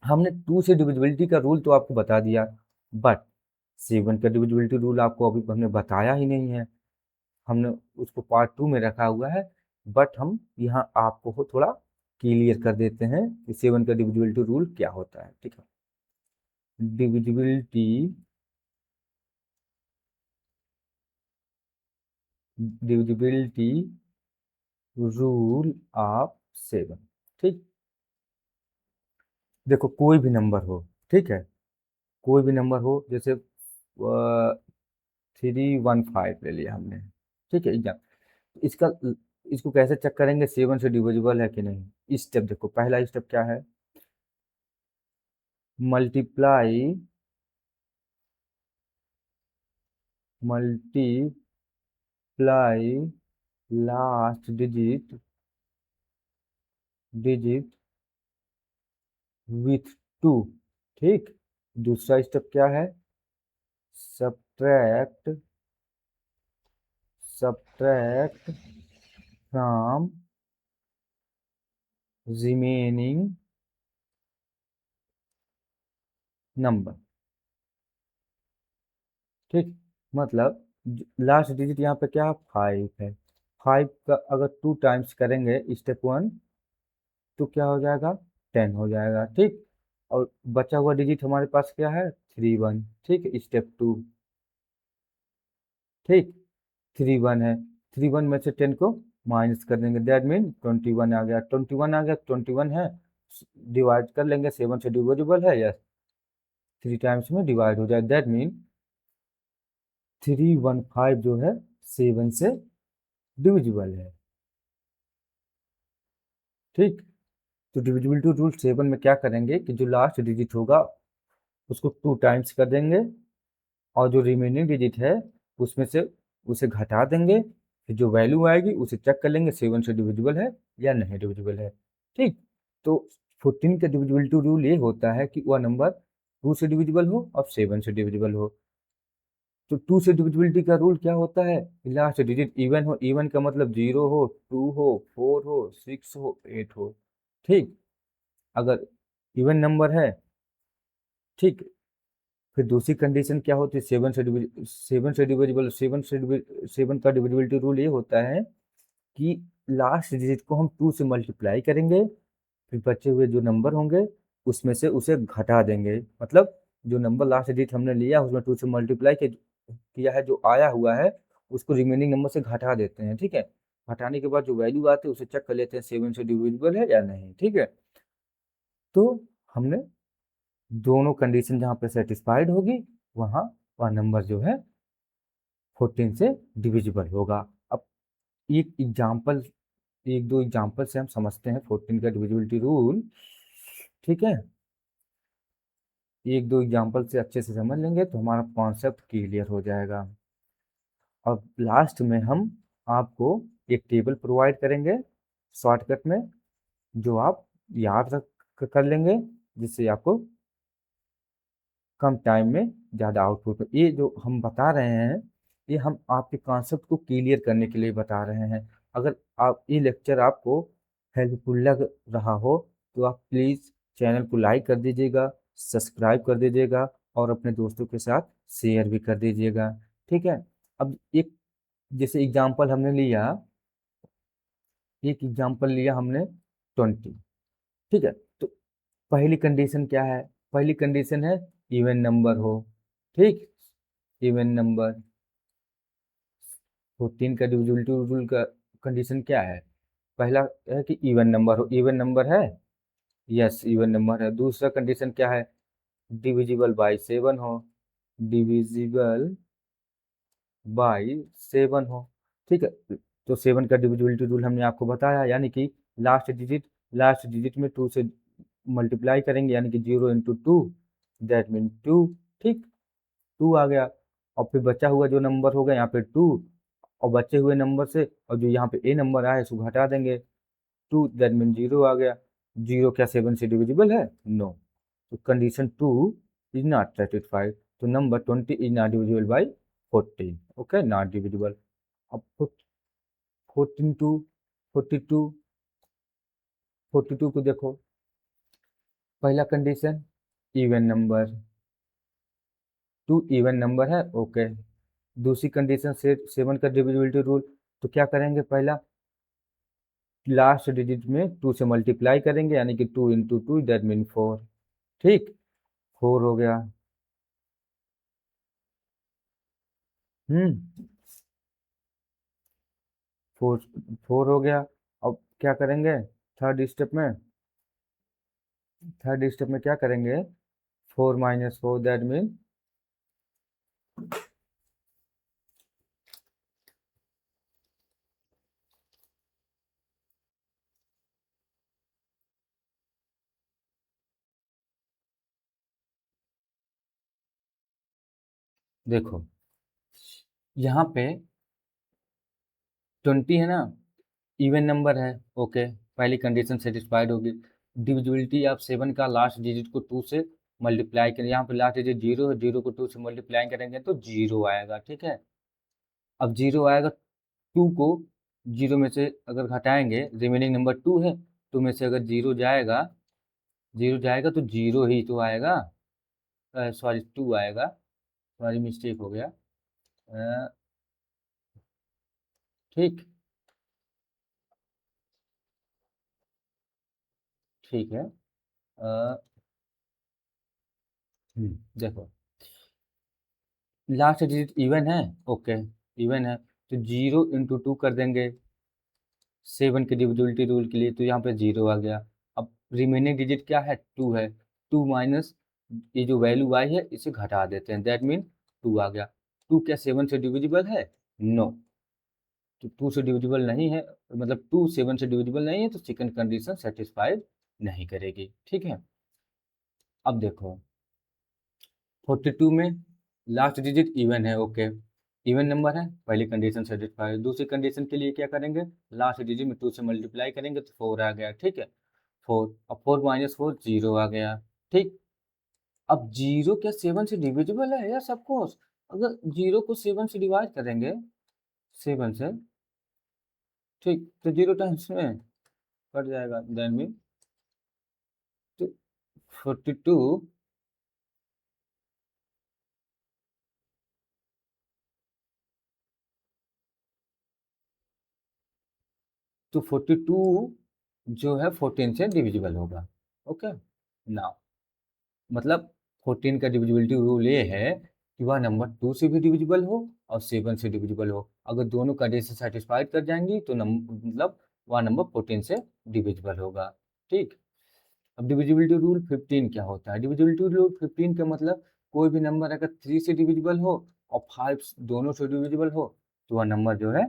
Speaker 1: हमने 2 से डिविजिबिलिटी का रूल तो आपको बता दिया, बट 7 का डिविजिबिलिटी रूल आपको अभी हमने बताया ही नहीं है। हमने उसको पार्ट 2 में रखा हुआ है, बट हम यहाँ आपको थोड़ा क्लियर कर देते हैं कि 7 का डिविजिबिलिटी रूल क्या होता है, ठीक है। डिविजिबिलिटी डिविजिबिलिटी रूल ऑफ 7, ठीक। देखो कोई भी नंबर हो, ठीक है, कोई भी नंबर हो, जैसे 315 ले लिया हमने, ठीक है एग्जाम। इसका इसको कैसे चेक करेंगे 7 से डिविजिबल है कि नहीं। स्टेप देखो, पहला स्टेप क्या है, multiply multiply last digit with 2, ठीक। दूसरा स्टेप क्या है, subtract subtract from remaining number, ठीक। मतलब लास्ट डिजिट यहाँ पे क्या 5 है, 5 का अगर 2 टाइम्स करेंगे स्टेप 1 तो क्या हो जाएगा 10 हो जाएगा, ठीक। और बचा हुआ डिजिट हमारे पास क्या है 31, ठीक, स्टेप 2, ठीक। 31 है, 31 में से 10 को माइनस कर देंगे, दैट मीन 21 आ गया, 21 आ गया, 21 है, डिवाइड कर लेंगे, 7 से डिविजिबल है, यस, 3 टाइम्स में डिवाइड हो जाए, दैट मीन 315 जो है 7 से डिविजिबल है, ठीक। तो डिविजिबिलिटी रूल 7 में क्या करेंगे कि जो लास्ट डिजिट होगा उसको 2 टाइम्स कर देंगे और जो रिमेनिंग डिजिट है उसमें से उसे घटा देंगे, फिर जो वैल्यू आएगी उसे चेक कर लेंगे 7 से डिविजिबल है या नहीं डिविजिबल है, ठीक। तो 14 का डिविजिबिलिटी रूल ये होता है कि वह नंबर टू से डिविजिबल हो और 7 से डिविजिबल हो। तो टू से डिविजिबिलिटी का रूल क्या होता है, लास्ट डिजिट इवन हो, इवन का मतलब 0 हो, 2 हो, 4 हो, 6 हो, 8 हो। ठीक, अगर इवन नंबर है, ठीक, फिर दूसरी कंडीशन क्या होती है, 7 का डिविजिबिलिटी रूल ये होता है कि लास्ट डिजिट को हम 2 से मल्टीप्लाई करेंगे, फिर बचे हुए जो नंबर होंगे उसमें से उसे घटा देंगे। मतलब जो नंबर लास्ट डिजिट हमने लिया उसमें 2 से मल्टीप्लाई किया है, जो आया हुआ है उसको रिमेनिंग नंबर से घटा देते हैं। ठीक है, घटाने के बाद जो वैल्यू आती है उसे चेक कर लेते हैं 7 से डिविजिबल है या नहीं। ठीक है, तो हमने दोनों कंडीशन जहाँ पे सेटिस्फाइड होगी वहाँ वह नंबर जो है 14 से डिविजिबल होगा। अब एक एग्जाम्पल, एक दो एग्जाम्पल से हम समझते हैं 14 का डिविजिबिलिटी रूल। ठीक है, एक दो एग्जाम्पल से अच्छे से समझ लेंगे तो हमारा कॉन्सेप्ट क्लियर हो जाएगा। और लास्ट में हम आपको एक टेबल प्रोवाइड करेंगे शॉर्टकट में, जो आप याद रख कर लेंगे, जिससे आपको कम टाइम में ज़्यादा आउटपुट हो। ये जो हम बता रहे हैं ये हम आपके कॉन्सेप्ट को क्लियर करने के लिए बता रहे हैं। अगर आप ये लेक्चर आपको हेल्पफुल लग रहा हो तो आप प्लीज़ चैनल को लाइक कर दीजिएगा, सब्सक्राइब कर दीजिएगा और अपने दोस्तों के साथ शेयर भी कर दीजिएगा। ठीक है, अब एक जैसे एग्जाम्पल हमने लिया, एक एग्जाम्पल लिया हमने 20। ठीक है, तो पहली कंडीशन क्या है, पहली कंडीशन है इवन नंबर हो। ठीक, इवन नंबर 14 का डिविजिबिलिटी रूल का कंडीशन क्या है, पहला है कि इवन नंबर हो। इवन नंबर है, यस इवन नंबर है। दूसरा कंडीशन क्या है, डिविजिबल बाय 7 हो, डिविजिबल बाई 7 हो। ठीक है, तो 7 का डिविजिबिलिटी रूल हमने आपको बताया, यानी कि लास्ट डिजिट में 2 से मल्टीप्लाई करेंगे, यानी कि 0 × 2 दैट मीन 2। ठीक, 2 आ गया, और फिर बचा हुआ जो नंबर होगा यहाँ पे 2, और बचे हुए नंबर से और जो यहाँ पे ए नंबर आया है उसको घटा देंगे, 2 दैट मीन 0 आ गया। 0 क्या 7 से डिविजिबल है, नो। तो कंडीशन 2 इज नॉट सेटिस्फाइड, तो number 20 is not divisible by 14। Okay, not divisible. अब 14 टू 42, 42 को देखो, पहला condition even number, 2 even number है, ओके। दूसरी कंडीशन से 7 का डिविजिबिलिटी रूल, तो क्या करेंगे, पहला लास्ट डिजिट में 2 से मल्टीप्लाई करेंगे, यानी कि 2 × 2 दैट मीन 4। ठीक, 4 हो गया। हम्म, 4 4 हो गया। अब क्या करेंगे, थर्ड स्टेप में, थर्ड स्टेप में क्या करेंगे, 4 - 4 दैट मीन, देखो यहाँ पे 20 है ना, इवन नंबर है, ओके, पहली कंडीशन सेटिस्फाइड होगी। डिविजिबिलिटी आप 7 का लास्ट डिजिट को 2 से मल्टीप्लाई करें, यहाँ पे लास्ट डिजिट 0 है, 0 को 2 से मल्टीप्लाई करेंगे तो 0 आएगा। ठीक है, अब 0 आएगा, 2 को 0 में से अगर घटाएंगे, रिमेनिंग नंबर 2 है, 2 में से अगर 0 जाएगा, 0 जाएगा तो 0 ही तो आएगा, सॉरी 2 आएगा, सॉरी मिस्टेक हो गया। अ, ठीक, ठीक है। देखो लास्ट डिजिट इवन है, ओके, इवन है, तो 0 × 2 कर देंगे 7 के डिविजिबिलिटी रूल के लिए, तो यहाँ पे 0 आ गया। अब रिमेनिंग डिजिट क्या है, 2 है, 2 माइनस ये जो वैल्यू आई है इसे घटा देते हैं, दैट मीन 2 आ गया। 2 क्या 7 से डिविजिबल है, नो, तो 2 से डिविजिबल नहीं है, मतलब 2 7 से डिविजिबल नहीं है, तो सेकंड कंडीशन सेटिस्फाइड नहीं करेगी। ठीक है, अब देखो 42 में लास्ट डिजिट इवन है, ओके, इवन नंबर है, पहली कंडीशन सेटिस्फाई। दूसरी कंडीशन के लिए क्या करेंगे, लास्ट डिजिट में 2 से मल्टीप्लाई करेंगे तो 4 आ गया। ठीक है, 4, अब 4 - 4 0 आ गया। ठीक, अब 0 क्या 7 से डिविजिबल है? Yes of course. अगर 0 को 7 से डिवाइड करेंगे, 7 से, ठीक, तो 0 टाइम्स में कट जाएगा, देन मीन तो 42 तो 42 जो है 14 से डिविजिबल होगा। ओके, नाउ मतलब 14 का डिविजिबिलिटी रूल ये है कि वह नंबर 2 से भी डिविजिबल हो और 7 से डिविजिबल हो। अगर दोनों कंडीशन सेटिस्फाइड कर जाएंगी तो मतलब वह नंबर 14 से डिविजिबल होगा। ठीक, अब डिविजिबिलिटी रूल 15 क्या होता है? डिविजिबिलिटी रूल 15 का मतलब कोई भी नंबर अगर 3 से डिविजिबल हो और 5 दोनों से डिविजिबल हो तो वह नंबर जो है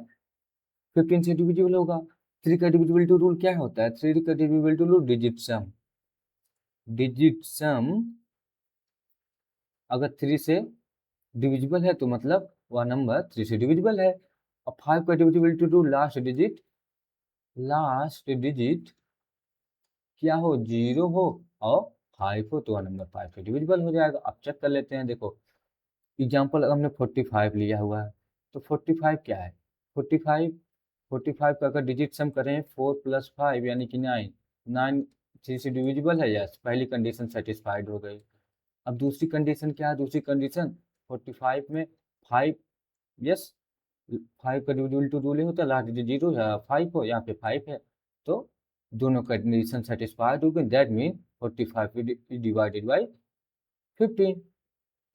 Speaker 1: 15 से डिविजिबल होगा। 3 का डिविजिबिलिटी रूल क्या होता है? 3 का divisibility rule digit sum. Digit सम अगर 3 से डिविजिबल है तो मतलब वह नंबर 3 से डिविजिबल है। और 5 का डिविजिबिलिटी रूल लास्ट डिजिट क्या हो? 0 हो और 5 हो तो वह नंबर 5 से डिविजिबल हो जाएगा। अब चेक कर लेते हैं, देखो एग्जाम्पल हमने 45 लिया हुआ है, तो 45 क्या है? 45 45 का अगर डिजिट सम करें 4 + 5 यानी कि 9, 9 3 से डिविजिबल है। यस, पहली कंडीशन सेटिस्फाइड हो गई। अब दूसरी कंडीशन क्या है? दूसरी कंडीशन 45 में 5, यस 5 का डिविजिबिलिटी रूल होता है लास्ट डिजिट 0 या 5 हो, यहाँ पे 5 है तो दोनों कंडीशन सेटिस्फाइड हो गई। That mean 45 divided by 15।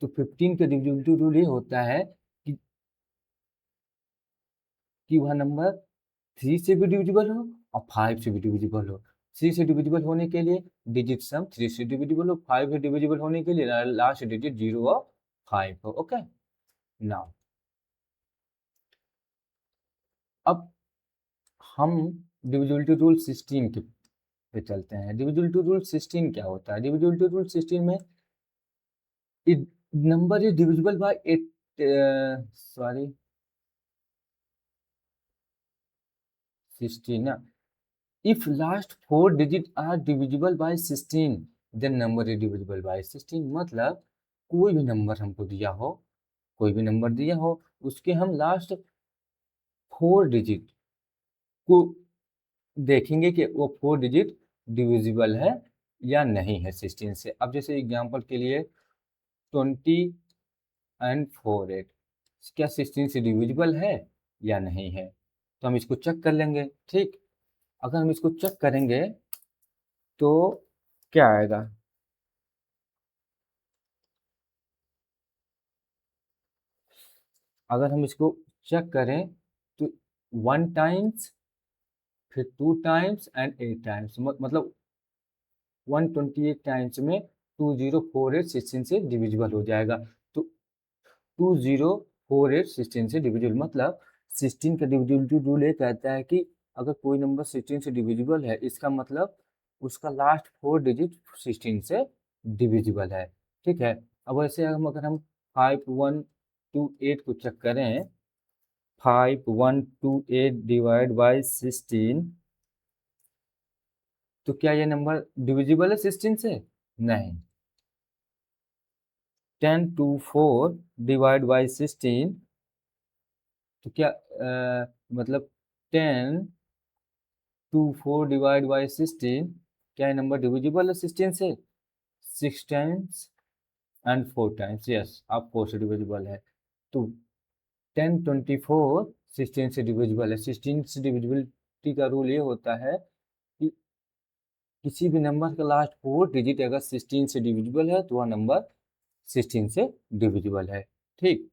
Speaker 1: तो 15 का डिविजिबिलिटी रूल ये होता है कि, वह नंबर 3 से भी डिविजिबल हो और 5 से भी डिविजिबल हो। 3 से डिविजिबल होने के लिए डिजिट सम 3 से डिविजिबल हो, 5 से डिविजिबल होने के लिए लास्ट डिजिट 0 और 5 हो। ओके, नाउ अब हम डिविजिबिलिटी रूल 16 के पे चलते हैं। डिविजिबिलिटी रूल 16 क्या होता है? डिविजिबिलिटी रूल 16 में number is divisible by 8, sorry 16 ना, if last 4 digit are divisible by 16 then number is divisible by 16। मतलब कोई भी नंबर हमको दिया हो, कोई भी नंबर दिया हो, उसके हम लास्ट 4 डिजिट को देखेंगे कि वो 4 डिजिट डिविजिबल है या नहीं है 16 से। अब जैसे एग्जांपल के लिए 20 एंड 48 क्या 16 से डिविजिबल है या नहीं है? तो हम इसको चेक कर लेंगे। ठीक, अगर हम इसको चेक करेंगे तो क्या आएगा? अगर हम इसको चेक करें तो 1 टाइम्स, फिर 2 टाइम्स एंड 8 टाइम्स, मतलब 128 टाइम्स में 2048 16 से डिविजिबल हो जाएगा। तो 2048 16 से डिविजिबल मतलब 16 का डिविजिबिलिटी रूल ये कहता है कि अगर कोई नंबर 16 से डिविजिबल है इसका मतलब उसका लास्ट 4 डिजिट 16 से डिविजिबल है। ठीक है, अब वैसे अगर हम 5128 को चेक करें, 5128 डिवाइड बाई 16, तो क्या ये नंबर डिविजिबल है 16 से? नहीं। 1024 डिवाइड बाई 16, तो क्या मतलब 1024 डिवाइड बाई 16, क्या ये नंबर डिविजिबल है 16 से? 6 टाइम्स एंड 4 टाइम्स, यस आप 4 से डिविजिबल है। तो 1024 16 से डिविजिबल है। 16 से डिविजिबिलिटी का रूल ये होता है कि किसी भी नंबर का लास्ट 4 डिजिट अगर 16 से डिविजिबल है तो वह नंबर 16 से डिविजिबल है। ठीक,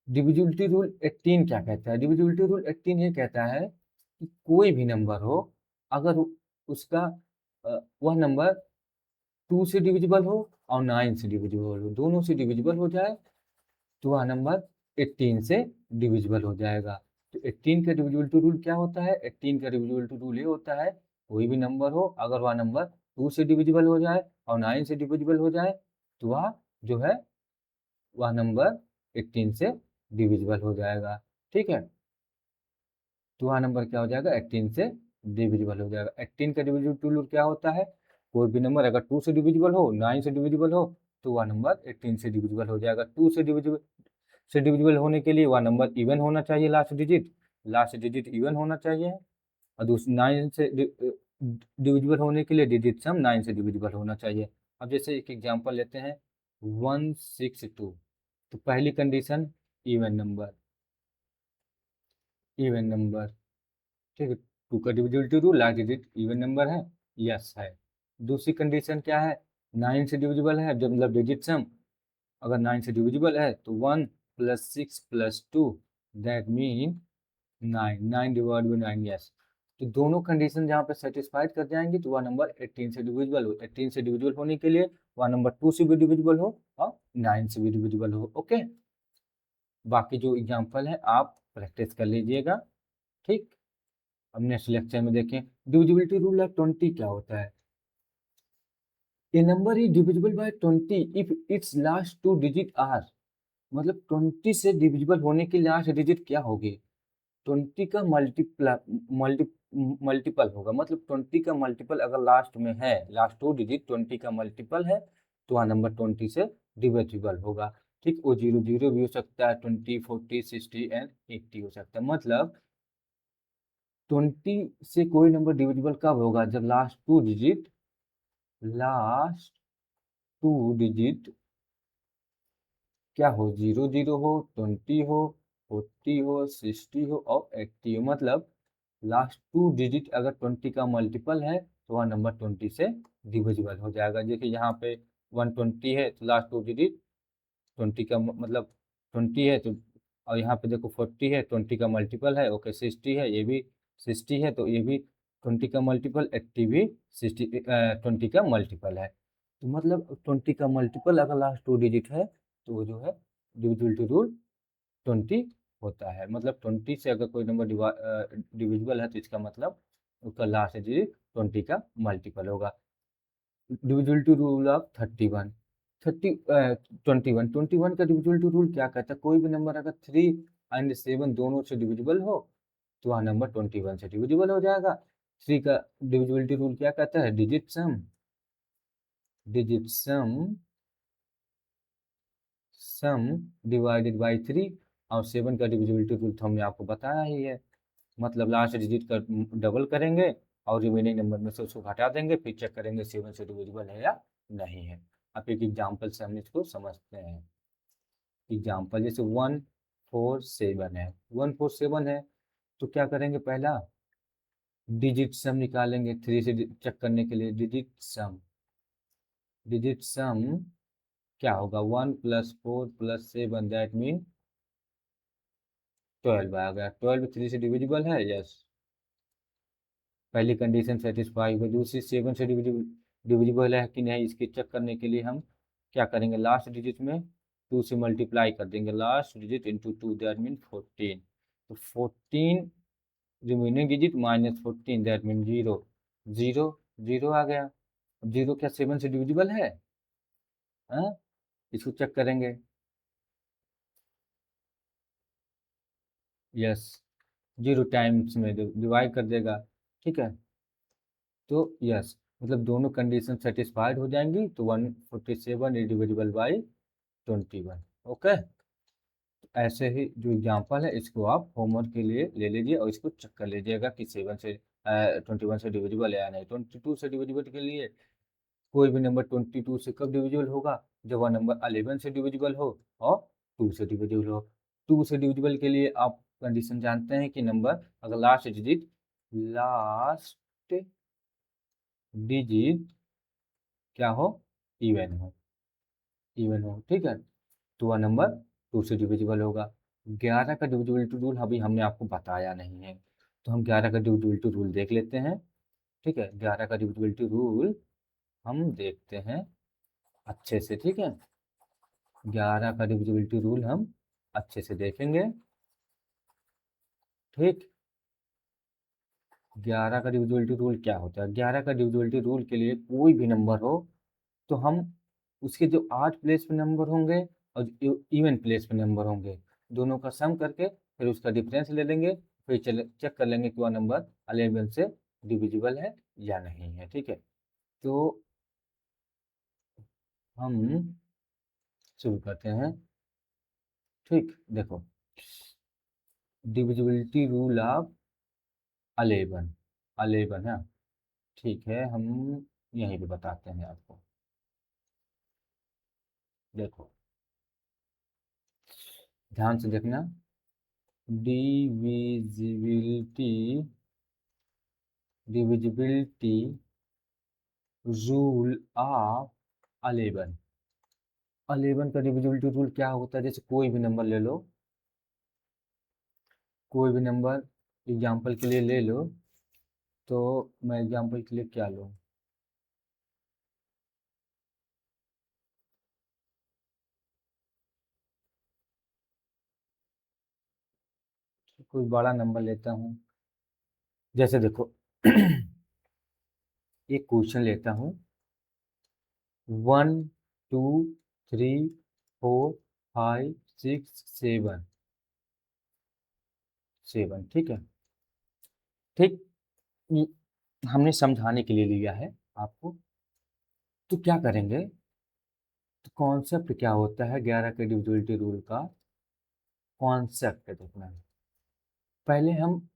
Speaker 1: डिविजिबिलिटी रूल 18 क्या कहता है? डिविजिबिलिटी रूल 18 ये कहता है कि कोई भी नंबर हो, अगर उसका वह नंबर 2 से डिविजिबल हो और 9 से डिविजिबल हो, दोनों से डिविजिबल हो जाए तो वह नंबर 18 से डिविजिबल हो जाएगा। तो 18 का डिविजिबिलिटी रूल क्या होता है? 18 का डिविजिबिलिटी रूल ये होता है कोई भी नंबर हो अगर वह नंबर 2 से डिविजिबल हो जाए और 9 से डिविजिबल हो जाए तो वह जो है वह नंबर 18 से डिविजिबल हो जाएगा। ठीक है, तो वह नंबर क्या हो जाएगा? 18 से डिविजिबल हो जाएगा। 18 का डिविजिबिलिटी रूल क्या होता है? कोई भी नंबर अगर 2 से डिविजिबल हो, 9 से डिविजिबल हो तो वह नंबर 18 से डिविजिबल हो जाएगा। 2 से डिविजिबल होने के लिए वह नंबर इवन होना चाहिए, लास्ट डिजिट इवन होना चाहिए। और दूसरी 9 से डिविजिबल होने के लिए डिजिट सम 9 से डिविजिबल होना चाहिए। अब जैसे एक एग्जांपल लेते हैं 162, तो पहली कंडीशन इवन नंबर, ठीक है। 2 का divisibility rule, last digit even number है, यस है। दूसरी कंडीशन क्या है, 9 से डिविजिबल है, जब मतलब डिजिट सम अगर 9 से डिविजिबल है तो 1 + 6 + 2 that mean 9 divide by 9, yes. तो दोनों कंडीशन जहाँ पे सेटिस्फाइड कर जाएंगे तो वह नंबर 18 से डिविजिबल हो। 18 से डिविजिबल होने के लिए वह नंबर 2 से भी डिविजिबल हो और 9 से भी डिविजिबल हो। ओके, बाकी जो एग्जाम्पल है आप प्रैक्टिस कर लीजिएगा, ठीक। अब नेक्स्ट लेक्चर में देखें डिविजिबिलिटी रूल ऑफ 20 क्या होता है। A number is divisible by 20 if its last 2 digit are, मतलब 20 से डिविजिबल होने की लास्ट डिजिट क्या होगी, 20 का मल्टीपल होगा। मतलब 20 का मल्टीपल अगर लास्ट में है, लास्ट 2 डिजिट 20 का मल्टीपल है तो वह नंबर 20 से डिविजिबल होगा, ठीक। वो 00 भी हो सकता है, 20, 40, 60 एंड 80 हो सकता है। मतलब 20 से कोई नंबर डिविजिबल कब होगा, जब लास्ट 2 डिजिट क्या हो, 00 हो, 20 हो, 40 हो, 60 हो और 80 हो। मतलब लास्ट 2 डिजिट अगर 20 का मल्टीपल है तो वह नंबर 20 से डिविजिबल हो जाएगा। देखिए यहाँ पे 120 है तो लास्ट 2 डिजिट 20 का मतलब 20 है, तो और यहाँ पे देखो 40 है, 20 का मल्टीपल है, ओके। 60 है, ये भी 60 है तो ये भी 20 का मल्टीपल, 80 भी 20 का मल्टीपल है। तो मतलब 20 का मल्टीपल अगर लास्ट 2 डिजिट है तो वो जो है डिविजिबिलिटी रूल 20 होता है। मतलब 20 से अगर कोई नंबर डिविजिबल है तो इसका मतलब उसका लास्ट डिजिट 20 का मल्टीपल होगा। डिविजिबिलिटी रूल ऑफ 31, 21 का डिविजिबिलिटी रूल क्या कहता है, कोई भी नंबर अगर 3 एंड 7 दोनों से डिविजिबल हो तो वह नंबर 21 से डिविजिबल हो जाएगा। 3 का डिविजिबिलिटी रूल क्या कहता है, डिजिट सम डिवाइडेड बाई 3, और 7 का डिविजिबिलिटी रूल तो हमने आपको बताया ही है। मतलब लास्ट डिजिट का डबल करेंगे और रिमेनिंग नंबर में से उसको घटा देंगे, फिर चेक करेंगे 7 से डिविजिबल है या नहीं है। अब एक एग्जाम्पल से हम इसको समझते हैं। एग्जाम्पल जैसे 147 है, 147 है तो क्या करेंगे, पहला डिजिट सम निकालेंगे 3 से चेक करने के लिए। डिजिट सम क्या होगा, 1 + 4 + 7 दैट मीन 12 आ गया। 12 3 से डिविजिबल है, यस, पहली कंडीशन सेटिस्फाई हुई। दूसरी 7 से डिविजिबल है कि नहीं, इसकी चेक करने के लिए हम क्या करेंगे, लास्ट डिजिट में 2 से मल्टीप्लाई कर देंगे, last digit into 2 that mean 14। तो 14 रिमेनिंग डिजिट -14 दैट मीन 0, 0 0 आ गया। अब 0 क्या 7 से डिविजिबल है, हाँ, इसको चेक करेंगे, यस, 0 टाइम्स में डिवाइड कर देगा, ठीक है। तो यस, मतलब दोनों कंडीशन सेटिस्फाइड हो जाएंगी तो 147 इज डिविजिबल बाई 21। ओके, ऐसे ही जो एग्जांपल है इसको आप होमवर्क के लिए ले लीजिए और इसको चेक कर लीजिएगा कि 7 से 21 से डिविजिबल है या नहीं। 22 से डिविजिबल के लिए कोई भी नंबर 22 से कब डिविजिबल होगा, जब वह नंबर 11 से डिविजिबल हो और 2 से डिविजिबल हो। 2 से डिविजिबल के लिए आप कंडीशन जानते हैं कि नंबर अगर लास्ट डिजिट क्या हो, इवन हो, ठीक है। तो वह नंबर 2 से डिविजिबल होगा। 11 का डिविजिबिलिटी रूल अभी हमने आपको बताया नहीं है, तो हम 11 का डिविजिबिलिटी रूल देख लेते हैं, ठीक है। 11 का डिविजिबिलिटी रूल हम देखते हैं अच्छे से, ठीक है। 11 का डिविजिबिलिटी रूल हम अच्छे से देखेंगे, ठीक। 11 का डिविजिबिलिटी रूल क्या होता है, 11 का डिविजिबिलिटी रूल के लिए कोई भी नंबर हो तो हम उसके जो आठ प्लेस पे नंबर होंगे और जो इवन प्लेस पे नंबर होंगे दोनों का सम करके फिर उसका डिफरेंस ले लेंगे, फिर चेक कर लेंगे कि वह नंबर 11 से डिविजिबल है या नहीं है, ठीक है। तो हम शुरू करते हैं। ठीक, देखो, डिविजिबिलिटी रूल ऑफ 11, 11 है। ठीक है, हम यहीं पे बताते हैं आपको। देखो, ध्यान से देखना। डिविजिबिलिटी डिविजिबिलिटी रूल ऑफ 11, 11 का डिविजिबिलिटी रूल क्या होता है? जैसे कोई भी नंबर ले लो, कोई भी नंबर एग्जाम्पल के लिए ले लो, तो मैं एग्जाम्पल के लिए क्या लूँ? कोई बड़ा नंबर लेता हूँ, जैसे देखो एक क्वेश्चन लेता हूँ, 1 2 3 4 5 6 7, 7, ठीक है। ठीक, ये हमने समझाने के लिए लिया है आपको। तो क्या करेंगे, तो कॉन्सेप्ट क्या होता है 11 के डिविजिबिलिटी रूल का? कॉन्सेप्ट देखना है। पहले हम,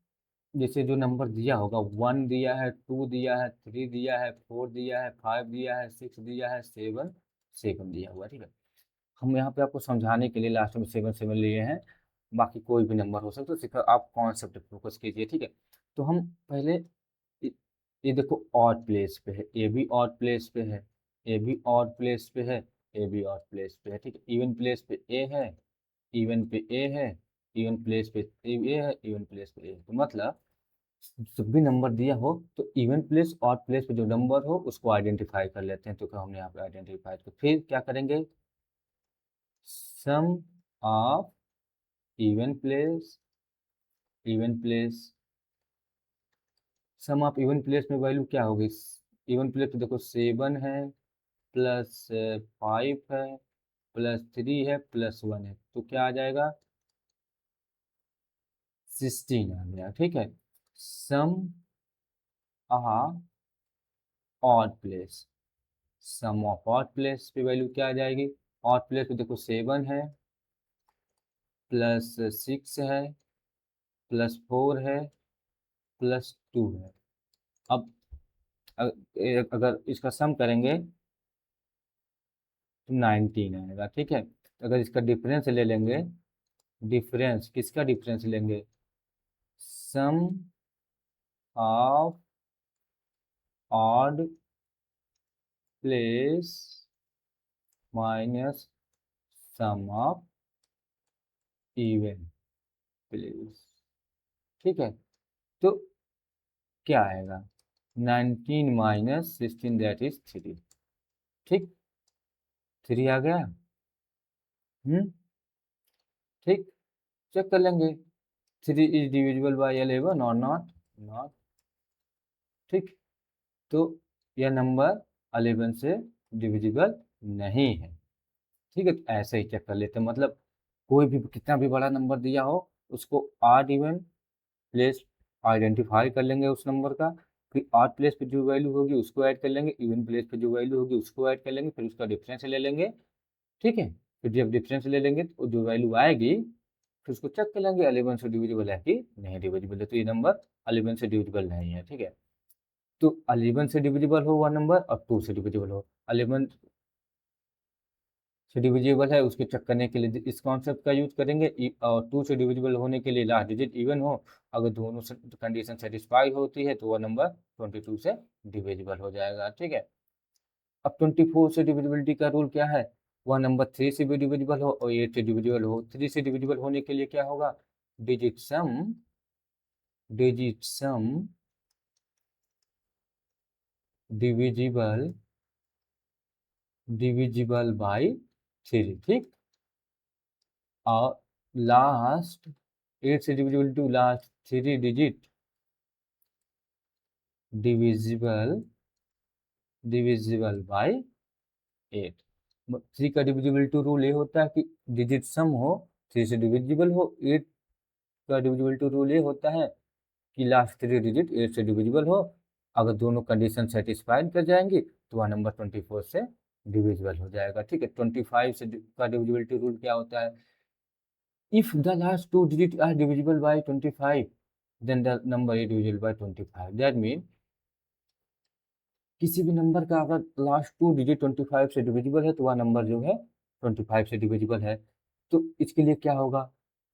Speaker 1: जैसे जो नंबर दिया होगा, 1 दिया है, 2 दिया है, 3 दिया है, 4 दिया है, 5 दिया है, 6 दिया है, 7 7 दिया हुआ है, ठीक है। हम यहाँ पे आपको समझाने के लिए लास्ट में 7 7 लिए हैं, बाकी कोई भी नंबर हो सकता है, सिर्फ आप कॉन्सेप्ट फोकस कीजिए, ठीक है। तो हम पहले ये ये देखो, ऑड प्लेस पे है, ए भी ऑड प्लेस पे है, ए भी ऑड प्लेस पे है, ए भी ऑड प्लेस पे है, ठीक है। इवन प्लेस पे ए है, इवन पे ए है, इवन प्लेस पे ए है, इवन प्लेस पे ए है। तो मतलब जब भी नंबर दिया हो तो इवन प्लेस और प्लेस पे जो नंबर हो उसको आइडेंटिफाई कर लेते हैं। तो क्या हमने यहाँ पे आइडेंटिफाई, तो फिर क्या करेंगे, sum of even place, even place, sum of even place में वैल्यू क्या होगी? इवन प्लेस तो देखो 7 है, +5 है, +3 है, +1 है, तो क्या आ जाएगा? 16 आ गया, ठीक है। Sum of odd place, sum of odd place पे वैल्यू क्या आ जाएगी? ऑड प्लेस पे देखो 7 है, +6 है, +4 है, +2 है। अब अगर इसका सम करेंगे तो 19 आएगा, ठीक है। अगर इसका डिफरेंस ले लेंगे, डिफरेंस किसका डिफरेंस लेंगे? Sum of odd place minus sum of even place, ठीक है। तो क्या आएगा? 19 - 16 दैट इज 3, ठीक। 3 आ गया। हम्म, ठीक। चेक कर लेंगे, 3 इज डिविजिबल बाय 11 और नॉट, नॉट, ठीक। तो यह नंबर 11 से डिविजिबल नहीं है, ठीक है। तो ऐसे ही चेक कर लेते हैं, मतलब कोई भी कितना भी बड़ा नंबर दिया हो उसको ऑड इवन प्लेस आइडेंटिफाई कर लेंगे उस नंबर का, फिर ऑड प्लेस पे जो वैल्यू होगी उसको ऐड कर लेंगे, इवन प्लेस पे जो वैल्यू होगी उसको ऐड कर लेंगे, फिर उसका डिफरेंस ले लेंगे, ठीक है। फिर जब डिफरेंस ले लेंगे तो जो वैल्यू आएगी फिर उसको चेक कर लेंगे 11 से डिविजिबल है कि नहीं डिविजिबल है, तो ये नंबर 11 से डिविजिबल नहीं है, ठीक है। तो 11 से डिविजिबल हो वह नंबर और 2 से डिविजिबल हो, 11 से डिविजिबल है उसके चेक करने के लिए इस कॉन्सेप्ट का यूज करेंगे, और 2 से डिविजिबल होने के लिए लास्ट डिजिट इवन हो, अगर दोनों कंडीशन सेटिस्फाई होती है तो वह नंबर 22 से डिविजिबल हो जाएगा, ठीक है। अब 24 से डिविजिबिलिटी का रूल क्या है? वह नंबर 3 से भी डिविजिबल हो और 8 से डिविजिबल हो। 3 से डिविजिबल होने के लिए क्या होगा? Digit sum, digit sum divisible, divisible by 3, ठीक। और लास्ट 8 से divisible to last 3 digit divisible, divisible by 8। 3 का डिविजिबिलिटी रूल ये होता है कि डिजिट सम हो, 3 से डिविजिबल हो। 8 का डिविजिबिलिटी रूल ये होता है कि लास्ट 3 डिजिट 8 से डिविजिबल हो। अगर दोनों कंडीशन सेटिस्फाइड कर जाएंगी तो वह नंबर 24 से डिविजिबल हो जाएगा। ठीक है, 25 से का डिविजिबिलिटी रूल क्या होता है? If the last two digit are divisible by 25 then the number is divisible by 25। That mean किसी भी नंबर का अगर लास्ट टू डिजिट 25 से डिविजिबल है तो वह नंबर जो है 25 से डिविजिबल है। तो इसके लिए क्या होगा?